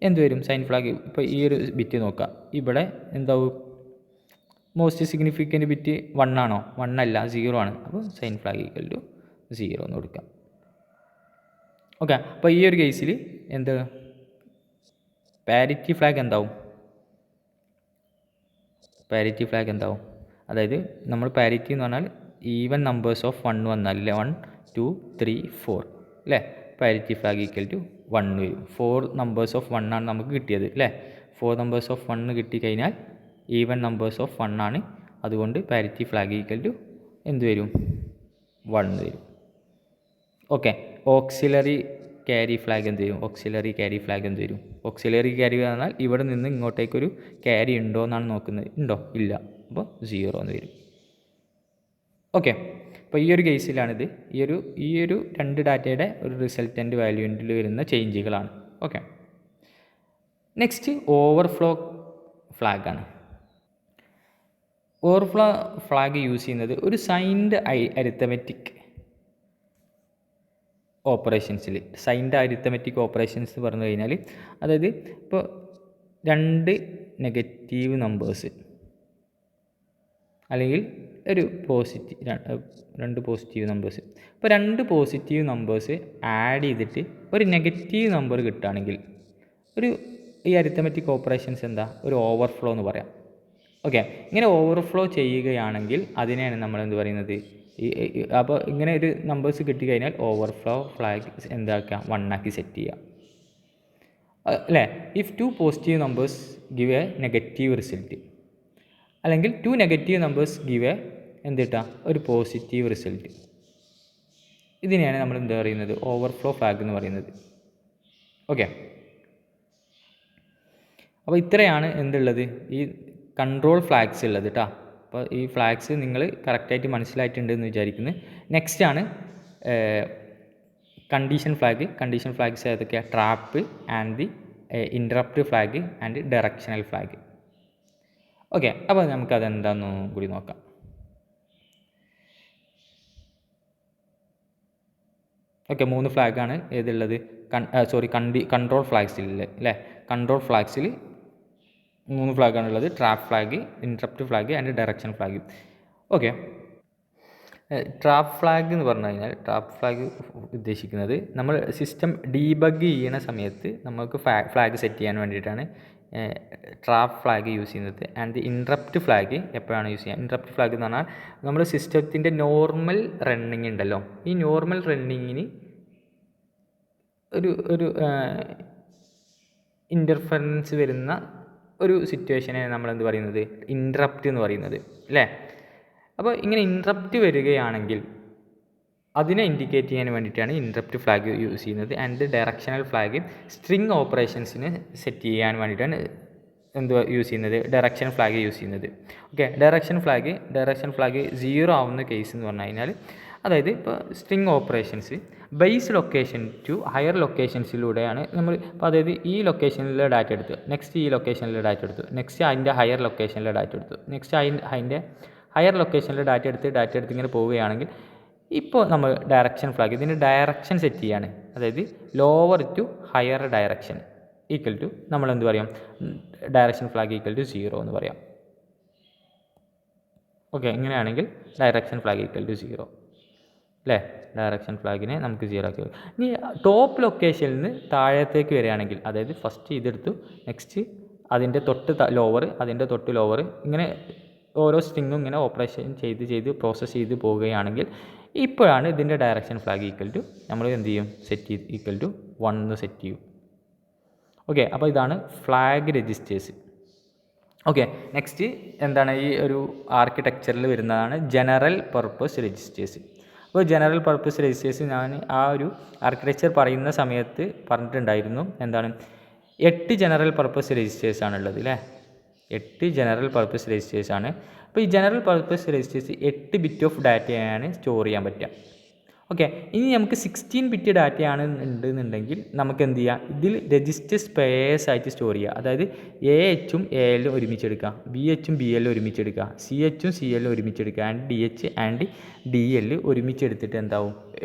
എന്ത് വരും, സൈൻ ഫ്ലാഗ് ഇപ്പോൾ ഈ ഒരു ബിറ്റ് നോക്കുക, ഇവിടെ എന്താവും, മോസ്റ്റ് സിഗ്നിഫിക്കൻ്റ് ബിറ്റ് 1 ആണോ, 1 അല്ല 0 ആണ്. അപ്പോൾ സൈൻ ഫ്ലാഗ് ഈക്വൽ ടു 0 എന്ന് കൊടുക്കാം. ഓക്കെ, അപ്പോൾ ഈ ഒരു കേസിൽ എന്ത് പാരിറ്റി ഫ്ലാഗ് എന്താവും, അതായത് നമ്മൾ പാരിറ്റി എന്ന് പറഞ്ഞാൽ ഈവൻ നമ്പേഴ്സ് ഓഫ് 1 വന്നാൽ 1 2 3 4 അല്ലേ, പാരിറ്റി ഫ്ലാഗ് ഈക്വൽ ടു 1 വരും. 4 നമ്പേഴ്സ് ഓഫ് 1 ആണ് നമുക്ക് കിട്ടിയത് അല്ലേ. 4 നമ്പേഴ്സ് ഓഫ് 1 കിട്ടിക്കഴിഞ്ഞാൽ ഈവൻ നമ്പേഴ്സ് ഓഫ് 1 ആണ്, അതുകൊണ്ട് പാരിറ്റി ഫ്ലാഗ് ഈക്വൽ ടു എന്ത് വരും, 1 വരും. ഓക്കെ, ഓക്സിലറി ക്യാരി ഫ്ലാഗ് എന്ത് വരും, ഓക്സിലറി ക്യാരി പറഞ്ഞാൽ ഇവിടെ നിന്ന് ഇങ്ങോട്ടേക്കൊരു ക്യാരി ഉണ്ടോ എന്നാണ് നോക്കുന്നത്, ഉണ്ടോ, ഇല്ല, അപ്പോൾ 0 എന്ന് വരും. ഓക്കെ, അപ്പോൾ ഈ ഒരു കേസിലാണിത്, ഈ ഒരു 2 ഡാറ്റയുടെ ഒരു റിസൾട്ടൻ്റ് വാല്യൂവിൽ വരുന്ന ചേഞ്ചുകളാണ്. ഓക്കെ, നെക്സ്റ്റ് ഓവർഫ്ലോ ഫ്ലാഗാണ്. ഓവർഫ്ലോ ഫ്ലാഗ് യൂസ് ചെയ്യുന്നത് ഒരു സൈൻഡ് അരിത്തമെറ്റിക് ഓപ്പറേഷൻസ് പറഞ്ഞു കഴിഞ്ഞാൽ, അതായത് ഇപ്പോൾ 2 നെഗറ്റീവ് നമ്പേഴ്സ് അല്ലെങ്കിൽ ഒരു രണ്ട് പോസിറ്റീവ് നമ്പേഴ്സ്, ഇപ്പോൾ 2 പോസിറ്റീവ് നമ്പേഴ്സ് ആഡ് ചെയ്തിട്ട് ഒരു നെഗറ്റീവ് നമ്പർ കിട്ടുകയാണെങ്കിൽ ഈ അരിത്തമെറ്റിക് ഓപ്പറേഷൻസ് എന്താ, ഒരു ഓവർഫ്ലോ എന്ന് പറയാം. ഓക്കെ, ഇങ്ങനെ ഓവർഫ്ലോ ചെയ്യുകയാണെങ്കിൽ അതിനെയാണ് നമ്മൾ എന്ത് പറയുന്നത്, അപ്പോൾ ഇങ്ങനെ ഒരു നമ്പേഴ്സ് കിട്ടിക്കഴിഞ്ഞാൽ ഓവർഫ്ലോ ഫ്ലാഗ് എന്താക്കുക, 1 ആക്കി സെറ്റ് ചെയ്യുക അല്ലേ. If 2 positive numbers give A negative result, അല്ലെങ്കിൽ 2 നെഗറ്റീവ് നമ്പേഴ്സ് ഗിവ് എ ഒരു പോസിറ്റീവ് റിസൾട്ട്, ഇതിനെയാണ് നമ്മൾ എന്താ പറയുന്നത്, ഓവർഫ്ലോ ഫ്ലാഗ് എന്ന് പറയുന്നത്. ഓക്കെ, അപ്പോൾ ഇത്രയാണ് എന്തുള്ളത്, ഈ കൺട്രോൾ ഫ്ലാഗ്സ് ഉള്ളത് കേട്ടോ. അപ്പോൾ ഈ ഫ്ലാഗ്സ് നിങ്ങൾ കറക്റ്റായിട്ട് മനസ്സിലായിട്ടുണ്ട് എന്ന് വിചാരിക്കുന്നു. നെക്സ്റ്റ് ആണ് കണ്ടീഷൻ ഫ്ലാഗ്സ് ഏതൊക്കെയാണ്, trap and the interrupt flag and directional flag. Okay, അപ്പോൾ നമുക്കതെന്താണെന്ന് കൂടി നോക്കാം. ഓക്കെ, 3 ഫ്ലാഗാണ് ഏതുള്ളത്, കൺട്രോൾ ഫ്ലാഗ്സിൽ അല്ലേ. കൺട്രോൾ ഫ്ലാഗ്സിൽ 3 ഫ്ലാഗാണുള്ളത്, trap flag, interrupt flag and direction flag. Okay, trap flag എന്ന് പറഞ്ഞു കഴിഞ്ഞാൽ, ട്രാപ്പ് ഫ്ലാഗ് ഉദ്ദേശിക്കുന്നത് നമ്മൾ സിസ്റ്റം ഡീബഗ് ചെയ്യുന്ന സമയത്ത് നമുക്ക് ഫ്ലാഗ് സെറ്റ് ചെയ്യാൻ വേണ്ടിയിട്ടാണ് ട്രാപ്പ് ഫ്ലാഗ് യൂസ് ചെയ്യുന്നത്. ആൻഡ് ഇൻട്രപ്റ്റ് ഫ്ലാഗ് എപ്പോഴാണ് യൂസ് ചെയ്യുക? ഇൻട്രപ്റ്റ് ഫ്ലാഗ് എന്ന് പറഞ്ഞാൽ നമ്മുടെ സിസ്റ്റത്തിൻ്റെ നോർമൽ റണ്ണിങ് ഉണ്ടല്ലോ, ഈ നോർമൽ റണ്ണിങ്ങിന് ഒരു ഒരു ഇൻ്റർഫറൻസ് വരുന്ന ഒരു സിറ്റുവേഷനെ നമ്മളെന്ത് പറയുന്നത്? ഇൻട്രപ്റ്റ് എന്ന് പറയുന്നത് അല്ലേ. അപ്പോൾ ഇങ്ങനെ ഇൻട്രപ്റ്റ് വരികയാണെങ്കിൽ അതിനെ ഇൻഡിക്കേറ്റ് ചെയ്യാൻ വേണ്ടിയിട്ടാണ് ഇൻട്രപ്റ്റ് ഫ്ലാഗ് യൂസ് ചെയ്യുന്നത്. ആൻഡ് ഡയറക്ഷണൽ ഫ്ലാഗ് സ്ട്രിങ് ഓപ്പറേഷൻസിന് സെറ്റ് ചെയ്യാൻ വേണ്ടിയിട്ടാണ് എന്തുവാ യൂസ് ചെയ്യുന്നത്? ഡയറക്ഷൻ ഫ്ലാഗ് യൂസ് ചെയ്യുന്നത്. ഓക്കെ, ഡയറക്ഷൻ ഫ്ലാഗ് 0 ആവുന്ന കേസ് എന്ന് പറഞ്ഞു കഴിഞ്ഞാൽ, അതായത് ഇപ്പോൾ string operations base location to higher ലൊക്കേഷൻസിലൂടെയാണ് നമ്മൾ ഇപ്പോൾ, അതായത് ഈ ലൊക്കേഷനിലെ ഡാറ്റ എടുത്തു, നെക്സ്റ്റ് ഈ ലൊക്കേഷനിലെ ഡാറ്റ എടുത്തു, നെക്സ്റ്റ് അതിൻ്റെ ഹയർ ലൊക്കേഷനിലെ ഡാറ്റ എടുത്തു, നെക്സ്റ്റ് അതിൻ്റെ ഹയർ ലൊക്കേഷനിലെ ഡാറ്റ എടുത്ത് ഇങ്ങനെ പോവുകയാണെങ്കിൽ ഇപ്പോൾ നമ്മൾ ഡയറക്ഷൻ ഫ്ലാഗ് ഇതിന് ഡയറക്ഷൻ സെറ്റ് ചെയ്യാണ്. അതായത് lower to higher direction equal to നമ്മൾ എന്ത് പറയാം? ഡയറക്ഷൻ ഫ്ലാഗ് ഈക്വൽ ടു 0 എന്ന് പറയാം. ഓക്കെ, ഇങ്ങനെയാണെങ്കിൽ ഡയറക്ഷൻ ഫ്ലാഗ് ഈക്വൽ ടു 0 അല്ലേ. ഡയറക്ഷൻ ഫ്ലാഗിനെ നമുക്ക് 0 ആക്കി. ഇനി ടോപ്പ് ലൊക്കേഷനിൽ നിന്ന് താഴത്തേക്ക് വരികയാണെങ്കിൽ, അതായത് ഫസ്റ്റ് ഇതെടുത്തു, നെക്സ്റ്റ് അതിൻ്റെ തൊട്ട് ലോവർ, അതിൻ്റെ തൊട്ട് ലോവർ, ഇങ്ങനെ ഓരോ സ്ട്രിങ്ങും ഇങ്ങനെ ഓപ്പറേഷൻ ചെയ്ത് പ്രോസസ്സ് ചെയ്ത് പോവുകയാണെങ്കിൽ ഇപ്പോഴാണ് ഇതിൻ്റെ ഡയറക്ഷൻ ഫ്ലാഗ് ഈക്വൽ ടു നമ്മൾ എന്ത് ചെയ്യും? സെറ്റ് ചെയ്ത് ഈക്വൽ ടു 1 എന്ന് സെറ്റ് ചെയ്യും. ഓക്കെ, അപ്പോൾ ഇതാണ് ഫ്ലാഗ് രജിസ്റ്റേഴ്സ്. ഓക്കെ, നെക്സ്റ്റ് എന്താണ്? ഈ ഒരു ആർക്കിടെക്ചറിൽ വരുന്നതാണ് ജനറൽ പർപ്പസ് രജിസ്റ്റേഴ്സ്. അപ്പോൾ ജനറൽ പർപ്പസ് രജിസ്റ്റേഴ്സ് ഞാൻ ആ ഒരു ആർക്കിടെക്ചർ പറയുന്ന സമയത്ത് പറഞ്ഞിട്ടുണ്ടായിരുന്നു. എന്താണ്? 8 ജനറൽ പർപ്പസ് രജിസ്റ്റേഴ്സ് ആണുള്ളത് അല്ലേ. 8 ജനറൽ പർപ്പസ് രജിസ്റ്റേഴ്സ് ആണ്. അപ്പോൾ ഈ general purpose registers 8 bit of ഡാറ്റയാണ് സ്റ്റോർ ചെയ്യാൻ പറ്റുക. ഓക്കെ, ഇനി നമുക്ക് 16 ബിറ്റ് ഡാറ്റയാണ് ഉണ്ടെന്നുണ്ടെങ്കിൽ നമുക്ക് എന്ത് ചെയ്യാം? ഇതിൽ രജിസ്റ്റേഴ്സ് പെയേഴ്സ് ആയിട്ട് സ്റ്റോർ ചെയ്യുക. അതായത് AHും ALും ഒരുമിച്ചെടുക്കുക, BHും BLും ഒരുമിച്ചെടുക്കുക, CHും CLും ഒരുമിച്ചെടുക്കുക, ആൻഡ് DH ആൻഡ് DL ഒരുമിച്ചെടുത്തിട്ട് എന്താവും?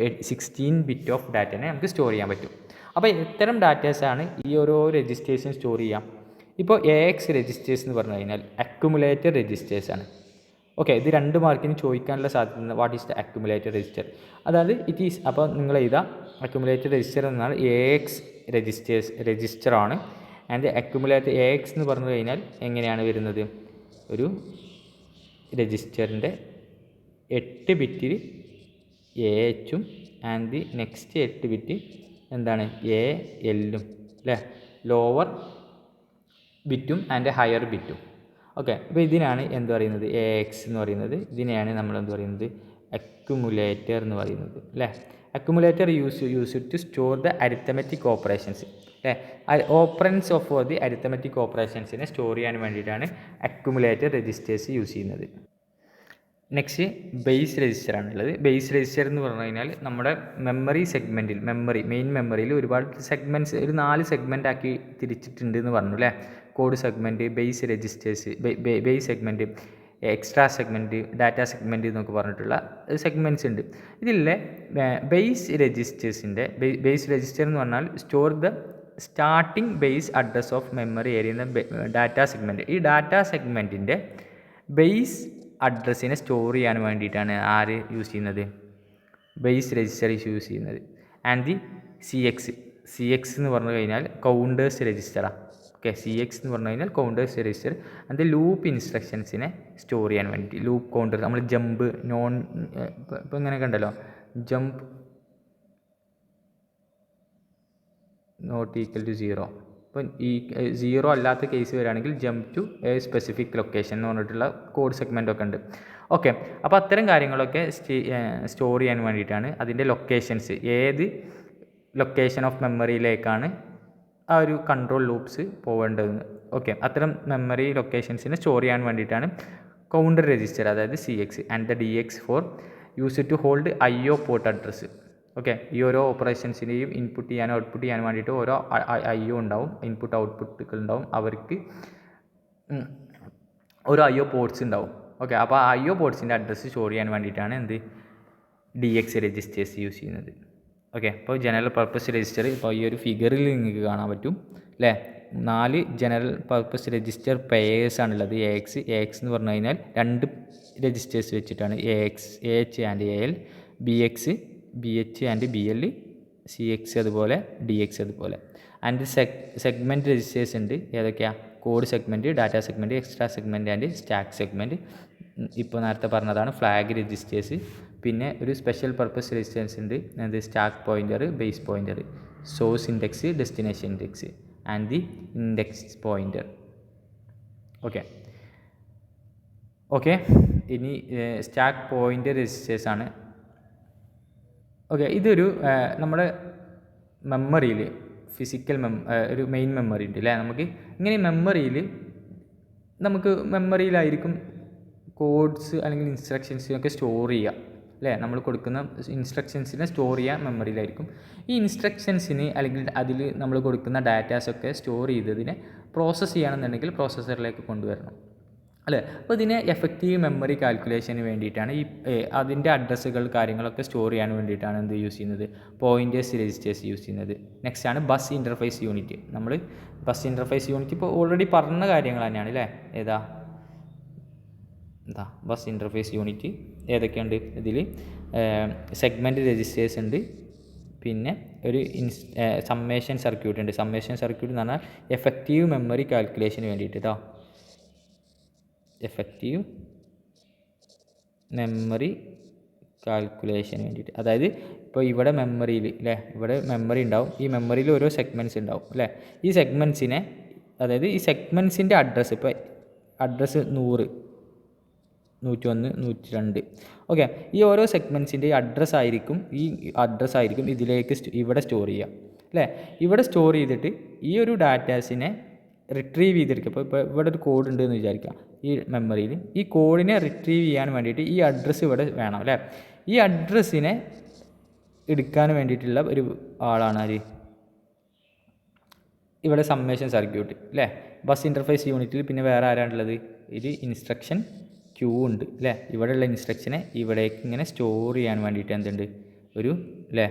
16 ബിറ്റ് ഓഫ് ഡാറ്റനെ നമുക്ക് സ്റ്റോർ ചെയ്യാൻ പറ്റും. അപ്പോൾ ഇത്തരം ഡാറ്റാസാണ് ഈ ഓരോ രജിസ്റ്റേഴ്സും സ്റ്റോർ ചെയ്യാം. ഇപ്പോൾ AX രജിസ്റ്റേഴ്സ് എന്ന് പറഞ്ഞു കഴിഞ്ഞാൽ അക്യുമുലേറ്റർ രജിസ്റ്റേഴ്സ് ആണ്. ഓക്കെ, ഇത് 2 മാർക്കിന് ചോദിക്കാനുള്ള സാധ്യത. What is the accumulator register? അതായത് ഇറ്റ് ഈസ്, അപ്പോൾ നിങ്ങൾ എഴുതാം അക്യുമുലേറ്റർ രജിസ്റ്റർ എന്നാൽ AX രജിസ്റ്ററാണ്. ആൻഡ് അക്യുമുലേറ്റർ AX എന്ന് പറഞ്ഞു കഴിഞ്ഞാൽ എങ്ങനെയാണ് വരുന്നത്? ഒരു രജിസ്റ്ററിൻ്റെ 8 ബിറ്റിൽ AHും ആൻഡ് നെക്സ്റ്റ് 8 ബിറ്റ് എന്താണ്? ALും അല്ലേ. ലോവർ ബിറ്റും ആൻഡ് ഹയർ ബിറ്റും. ഓക്കെ, അപ്പോൾ ഇതിനാണ് എന്ത് പറയുന്നത്? AX എന്ന് പറയുന്നത്. ഇതിനെയാണ് നമ്മൾ എന്ത് പറയുന്നത്? അക്യുമുലേറ്റർ എന്ന് പറയുന്നത് അല്ലേ. Accumulator use to store the arithmetic operations അല്ലേ. ഓപ്പറൻസ് ഓഫ് ദി അരിത്തമെറ്റിക് ഓപ്പറേഷൻസിനെ സ്റ്റോർ ചെയ്യാൻ വേണ്ടിയിട്ടാണ് അക്യുമുലേറ്റർ രജിസ്റ്റേഴ്സ് യൂസ് ചെയ്യുന്നത്. നെക്സ്റ്റ് ബേസ് രജിസ്റ്റർ ആണുള്ളത്. ബേസ് രജിസ്റ്റർ എന്ന് പറഞ്ഞു കഴിഞ്ഞാൽ നമ്മുടെ മെമ്മറി സെഗ്മെൻറ്റിൽ മെയിൻ മെമ്മറിയിൽ ഒരുപാട് സെഗ്മെൻറ്റ്സ്, ഒരു 4 സെഗ്മെൻ്റ് ആക്കി തിരിച്ചിട്ടുണ്ട് എന്ന് പറഞ്ഞു അല്ലേ. Code segment, base registers, base segment, extra segment, data segment എന്നൊക്കെ പറഞ്ഞിട്ടുള്ള സെഗ്മെൻറ്റ്സ് ഉണ്ട്. ഇതിലെ ബേസ് രജിസ്റ്റർ എന്ന് പറഞ്ഞാൽ store the starting base address of memory area എന്ന ഡാറ്റ സെഗ്മെൻറ്റ്. ഈ ഡാറ്റ സെഗ്മെൻറ്റിൻ്റെ ബേസ് അഡ്രസ്സിനെ സ്റ്റോർ ചെയ്യാൻ വേണ്ടിയിട്ടാണ് ആര് യൂസ് ചെയ്യുന്നത്? ബേസ് രജിസ്റ്റർ യൂസ് ചെയ്യുന്നത്. ആൻഡ് ദി CX എന്ന് പറഞ്ഞു കഴിഞ്ഞാൽ കൗണ്ടേഴ്സ് രജിസ്റ്ററാണ്. ഓക്കെ, CX എന്ന് പറഞ്ഞു കഴിഞ്ഞാൽ കൗണ്ടേഴ്സ് രജിസ്റ്റർ. ആൻഡ് ലൂപ്പ് ഇൻസ്ട്രക്ഷൻസിനെ സ്റ്റോർ ചെയ്യാൻ വേണ്ടി ലൂപ്പ് കൗണ്ടർ, നമ്മൾ ജമ്പ്, നോൺ, ഇപ്പോൾ ഇങ്ങനെയൊക്കെ ഉണ്ടല്ലോ, ജമ്പ് നോട്ട് ഈക്വൽ ടു 0. ഇപ്പം ഈ 0 അല്ലാത്ത കേസ് വരികയാണെങ്കിൽ jump to a specific location എന്ന് പറഞ്ഞിട്ടുള്ള കോഡ് സെഗ്മെൻ്റൊക്കെ ഉണ്ട്. ഓക്കെ, അപ്പോൾ അത്തരം കാര്യങ്ങളൊക്കെ സ്റ്റോർ ചെയ്യാൻ വേണ്ടിയിട്ടാണ് അതിൻ്റെ ലൊക്കേഷൻസ്, ഏത് ലൊക്കേഷൻ ഓഫ് മെമ്മറിയിലേക്കാണ് ആ ഒരു കൺട്രോൾ ലൂപ്സ് പോവേണ്ടതെന്ന്. ഓക്കെ, അത്തരം മെമ്മറി ലൊക്കേഷൻസിനെ സ്റ്റോർ ചെയ്യാൻ വേണ്ടിയിട്ടാണ് കൗണ്ടർ രജിസ്റ്റർ, അതായത് CX. And the DX for use to hold IO port address. Okay, ഈ ഓരോ ഓപ്പറേഷൻസിനെയും ഇൻപുട്ട് ചെയ്യാനും ഔട്ട്പുട്ട് ചെയ്യാൻ വേണ്ടിയിട്ട് ഓരോ IO ഉണ്ടാവും, ഇൻപുട്ട് ഔട്ട്പുട്ടുകൾ ഉണ്ടാവും, അവർക്ക് ഓരോ IO പോർട്സ് ഉണ്ടാവും. ഓക്കെ, അപ്പോൾ ആ IO പോർട്സിൻ്റെ അഡ്രസ്സ് സ്റ്റോർ ചെയ്യാൻ വേണ്ടിയിട്ടാണ് എന്ത് DX രജിസ്റ്റേഴ്സ് യൂസ് ചെയ്യുന്നത്. ഓക്കെ, അപ്പോൾ ജനറൽ പർപ്പസ് രജിസ്റ്റർ ഇപ്പോൾ ഈ ഒരു ഫിഗറിൽ നിങ്ങൾക്ക് കാണാൻ പറ്റും അല്ലേ. 4 ജനറൽ പർപ്പസ് രജിസ്റ്റർ പെയേഴ്സ് ആണുള്ളത്. AX എന്ന് പറഞ്ഞു കഴിഞ്ഞാൽ 2 രജിസ്റ്റേഴ്സ് വെച്ചിട്ടാണ് AH and AL, BH and BL, CX അതുപോലെ DX അതുപോലെ. ആൻഡ് സെഗ്മെൻറ്റ് രജിസ്റ്റേഴ്സ് ഉണ്ട്. ഏതൊക്കെയാണ്? Code segment, data segment, extra segment and stack segment. ഇപ്പോൾ നേരത്തെ പറഞ്ഞതാണ് ഫ്ലാഗ് രജിസ്റ്റേഴ്സ്. പിന്നെ ഒരു സ്പെഷ്യൽ പർപ്പസ് രജിസ്റ്റേഴ്സ് ഉണ്ട്, അത് stack pointer, base pointer, source index, destination index and the index pointer. Okay ഇനി സ്റ്റാക്ക് പോയിൻ്റർ രജിസ്റ്റേഴ്സ് ആണ്. ഇതൊരു നമ്മുടെ മെമ്മറിയിൽ ഫിസിക്കൽ ഒരു മെയിൻ മെമ്മറി ഉണ്ട് അല്ലേ. നമുക്ക് ഇങ്ങനെ മെമ്മറിയിലായിരിക്കും കോഡ്സ് അല്ലെങ്കിൽ ഇൻസ്ട്രക്ഷൻസിനൊക്കെ സ്റ്റോർ ചെയ്യുക അല്ലേ. നമ്മൾ കൊടുക്കുന്ന ഇൻസ്ട്രക്ഷൻസിനെ സ്റ്റോർ ചെയ്യാൻ മെമ്മറിയിലായിരിക്കും. ഈ ഇൻസ്ട്രക്ഷൻസിന് അല്ലെങ്കിൽ അതിൽ നമ്മൾ കൊടുക്കുന്ന ഡാറ്റാസൊക്കെ സ്റ്റോർ ചെയ്തതിനെ പ്രോസസ്സ് ചെയ്യണമെന്നുണ്ടെങ്കിൽ പ്രോസസ്സറിലേക്ക് കൊണ്ടുവരണം അല്ലേ. അപ്പോൾ ഇതിനെ എഫക്റ്റീവ് മെമ്മറി കാൽക്കുലേഷന് വേണ്ടിയിട്ടാണ് അതിൻ്റെ അഡ്രസ്സുകൾ കാര്യങ്ങളൊക്കെ സ്റ്റോർ ചെയ്യാൻ വേണ്ടിയിട്ടാണ് എന്ത് യൂസ് ചെയ്യുന്നത്, പോയിൻറ്റേഴ്സ് രജിസ്റ്റേഴ്സ് യൂസ് ചെയ്യുന്നത്. നെക്സ്റ്റ് ആണ് ബസ് ഇൻ്റർഫേസ് യൂണിറ്റ്. നമ്മൾ ബസ് ഇൻ്റർഫേസ് യൂണിറ്റ് ഇപ്പോൾ ഓൾറെഡി പറഞ്ഞ കാര്യങ്ങൾ തന്നെയാണ് അല്ലേ. ബസ് ഇൻ്റർഫേസ് യൂണിറ്റ് ഏതൊക്കെയുണ്ട് ഇതിൽ? സെഗ്മെൻറ്റ് രജിസ്റ്റേഴ്സ് ഉണ്ട്, പിന്നെ ഒരു സമ്മേഷൻ സർക്യൂട്ട് ഉണ്ട്. സമ്മേഷൻ സർക്യൂട്ട് എന്ന് പറഞ്ഞാൽ എഫക്റ്റീവ് മെമ്മറി കാൽക്കുലേഷന് വേണ്ടിയിട്ട് എഫക്റ്റീവ് മെമ്മറി കാൽക്കുലേഷന് വേണ്ടിയിട്ട്. അതായത് ഇപ്പോൾ ഇവിടെ മെമ്മറിയിൽ അല്ലേ, ഇവിടെ മെമ്മറി ഉണ്ടാവും, ഈ മെമ്മറിയിൽ ഓരോ സെഗ്മെൻറ്റ്സ് ഉണ്ടാവും അല്ലേ. ഈ സെഗ്മെൻറ്റ്സിനെ, അതായത് ഈ സെഗ്മെൻറ്റ്സിൻ്റെ അഡ്രസ്സ്, ഇപ്പോൾ അഡ്രസ്സ് 100, 101, 102 ഈ ഓരോ സെഗ്മെൻറ്റ്സിൻ്റെ അഡ്രസ്സായിരിക്കും ഇതിലേക്ക് ഇവിടെ സ്റ്റോർ ചെയ്യുക അല്ലേ. ഇവിടെ സ്റ്റോർ ചെയ്തിട്ട് ഈ ഒരു ഡാറ്റാസിനെ റിട്രീവ് ചെയ്തെടുക്കുക. ഇപ്പോൾ ഇവിടെ ഒരു കോഡ് ഉണ്ടെന്ന് വിചാരിക്കുക ഈ മെമ്മറിയിൽ. ഈ കോഡിനെ റിട്രീവ് ചെയ്യാൻ വേണ്ടിയിട്ട് ഈ അഡ്രസ്സ് ഇവിടെ വേണം അല്ലേ. ഈ അഡ്രസ്സിനെ എടുക്കാൻ വേണ്ടിയിട്ടുള്ള ഒരു ആളാണ് ഇവിടെ സമ്മേഷൻ സർക്യൂട്ട് അല്ലേ. ബസ് ഇൻ്റർഫേസ് യൂണിറ്റിൽ പിന്നെ വേറെ ആരാണുള്ളത്? ഇത് ഇൻസ്ട്രക്ഷൻ ക്യൂ ഉണ്ട് അല്ലേ. ഇവിടെയുള്ള ഇൻസ്ട്രക്ഷനെ ഇവിടേക്ക് ഇങ്ങനെ സ്റ്റോർ ചെയ്യാൻ വേണ്ടിയിട്ട് എന്തുണ്ട് അല്ലേ,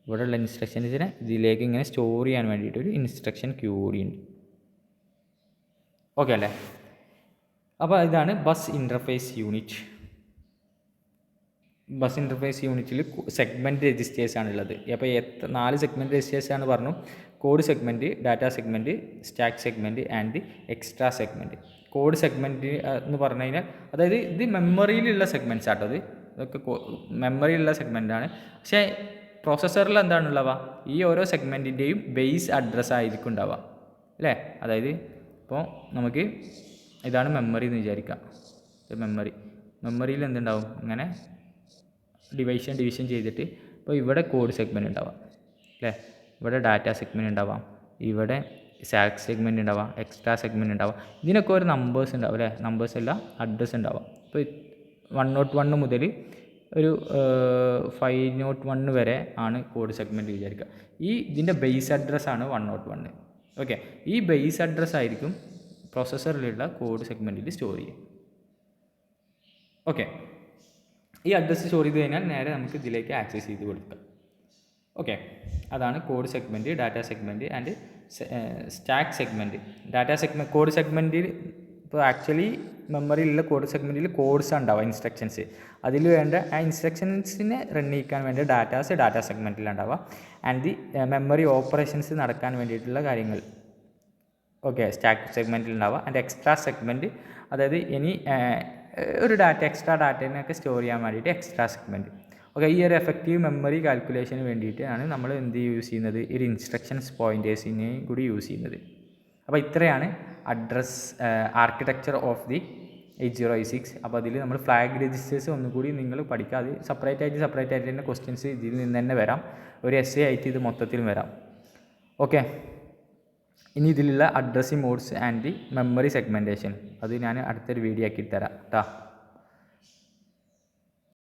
ഇവിടെയുള്ള ഇൻസ്ട്രക്ഷൻസിനെ ഇതിലേക്ക് ഇങ്ങനെ സ്റ്റോർ ചെയ്യാൻ വേണ്ടിയിട്ട് ഒരു ഇൻസ്ട്രക്ഷൻ ക്യൂ കൂടിയുണ്ട്. അല്ലേ. അപ്പോൾ ഇതാണ് bus interface unit. Bus interface യൂണിറ്റിൽ സെഗ്മെൻറ്റ് രജിസ്റ്റേഴ്സ് ആണുള്ളത്. അപ്പോൾ 4 സെഗ്മെൻറ്റ് രജിസ്റ്റേഴ്സ് ആണ് പറഞ്ഞു. Code segment, data segment, stack segment and extra segment. Code segment എന്ന് പറഞ്ഞു കഴിഞ്ഞാൽ അതായത് ഇത് മെമ്മറിയിലുള്ള സെഗ്മെൻറ്റ്സ് ആട്ടോ. ഇതൊക്കെ മെമ്മറിയിലുള്ള സെഗ്മെൻറ്റാണ്. പക്ഷേ പ്രോസസ്സറിൽ എന്താണുള്ളവ? ഈ ഓരോ സെഗ്മെൻറ്റിൻ്റെയും ബേസ് അഡ്രസ്സ് ആയിരിക്കും ഉണ്ടാവുക അല്ലേ. അതായത് ഇപ്പോൾ നമുക്ക് ഇതാണ് മെമ്മറി എന്ന് വിചാരിക്കാം. മെമ്മറിയിൽ എന്തുണ്ടാവും? ഇങ്ങനെ ഡിവിഷൻ ചെയ്തിട്ട് ഇപ്പോൾ ഇവിടെ കോഡ് സെഗ്മെൻറ്റ് ഉണ്ടാവാം അല്ലേ, ഇവിടെ ഡാറ്റ സെഗ്മെൻറ്റ് ഉണ്ടാവാം, ഇവിടെ സ്റ്റാക്ക് സെഗ്മെൻറ്റ് ഉണ്ടാവാം, എക്സ്ട്രാ സെഗ്മെൻറ്റ് ഉണ്ടാവാം. ഇതിനൊക്കെ ഒരു നമ്പേഴ്സ് ഉണ്ടാവും അല്ലേ. നമ്പേഴ്സ് അല്ല, അഡ്രസ്സ് ഉണ്ടാവാം. ഇപ്പോൾ 101 മുതൽ ഒരു 501 വരെ ആണ് കോഡ് സെഗ്മെൻറ്റ് വിചാരിക്കുക. ഇതിൻ്റെ ബേസ് അഡ്രസ്സാണ് 101. ഈ ബേസ് അഡ്രസ്സ് ആയിരിക്കും പ്രോസസ്സറിലുള്ള കോഡ് സെഗ്മെൻറ്റിൽ സ്റ്റോർ ചെയ്യുക. ഈ അഡ്രസ്സ് സ്റ്റോർ ചെയ്ത് കഴിഞ്ഞാൽ നേരെ നമുക്ക് ഇതിലേക്ക് ആക്സസ് ചെയ്ത് കൊടുക്കാം. അതാണ് code segment, data segment and stack segment. Code സെഗ്മെൻറ്റിൽ ഇപ്പോൾ ആക്ച്വലി മെമ്മറിയിലുള്ള കോഡ് സെഗ്മെൻറ്റിൽ കോഡ്സ് ഉണ്ടാവുക, ഇൻസ്ട്രക്ഷൻസ്. അതിൽ വേണ്ട ആ ഇൻസ്ട്രക്ഷൻസിനെ റൺ ചെയ്യിക്കാൻ വേണ്ട ഡാറ്റ സെഗ്മെൻറ്റിലുണ്ടാവുക. ആൻഡ് ദി മെമ്മറി ഓപ്പറേഷൻസ് നടക്കാൻ വേണ്ടിയിട്ടുള്ള കാര്യങ്ങൾ സ്റ്റാക്ക് സെഗ്മെൻറ്റിൽ ഉണ്ടാവുക. ആൻഡ് എക്സ്ട്രാ സെഗ്മെൻറ്റ്, അതായത് ഇനി ഒരു എക്സ്ട്രാ ഡാറ്റേനെയൊക്കെ സ്റ്റോർ ചെയ്യാൻ വേണ്ടിയിട്ട് എക്സ്ട്രാ സെഗ്മെൻറ്റ്. ഈ ഒരു എഫക്റ്റീവ് മെമ്മറി കാൽക്കുലേഷന് വേണ്ടിയിട്ടാണ് നമ്മൾ യൂസ് ചെയ്യുന്നത്, ഒരു ഇൻസ്ട്രക്ഷൻസ് പോയിൻറ്റേഴ്സിനെയും കൂടി യൂസ് ചെയ്യുന്നത്. അപ്പോൾ ഇത്രയാണ് ആർക്കിടെക്ചർ ഓഫ് ദി 8086. അപ്പോൾ അതിൽ നമ്മൾ ഫ്ലാഗ് രജിസ്റ്റേഴ്സ് ഒന്നുകൂടി നിങ്ങൾ പഠിക്കുക. അത് സെപ്പറേറ്റ് ആയിട്ട് തന്നെ ക്വസ്റ്റ്യൻസ് ഇതിൽ നിന്ന് തന്നെ വരാം. ഒരു essay ആയിട്ട് ഇത് മൊത്തത്തിൽ വരാം. ഇനി ഇതിലുള്ള addressing modes and the memory segmentation അത് ഞാൻ അടുത്തൊരു വീഡിയോ ആക്കി തരാം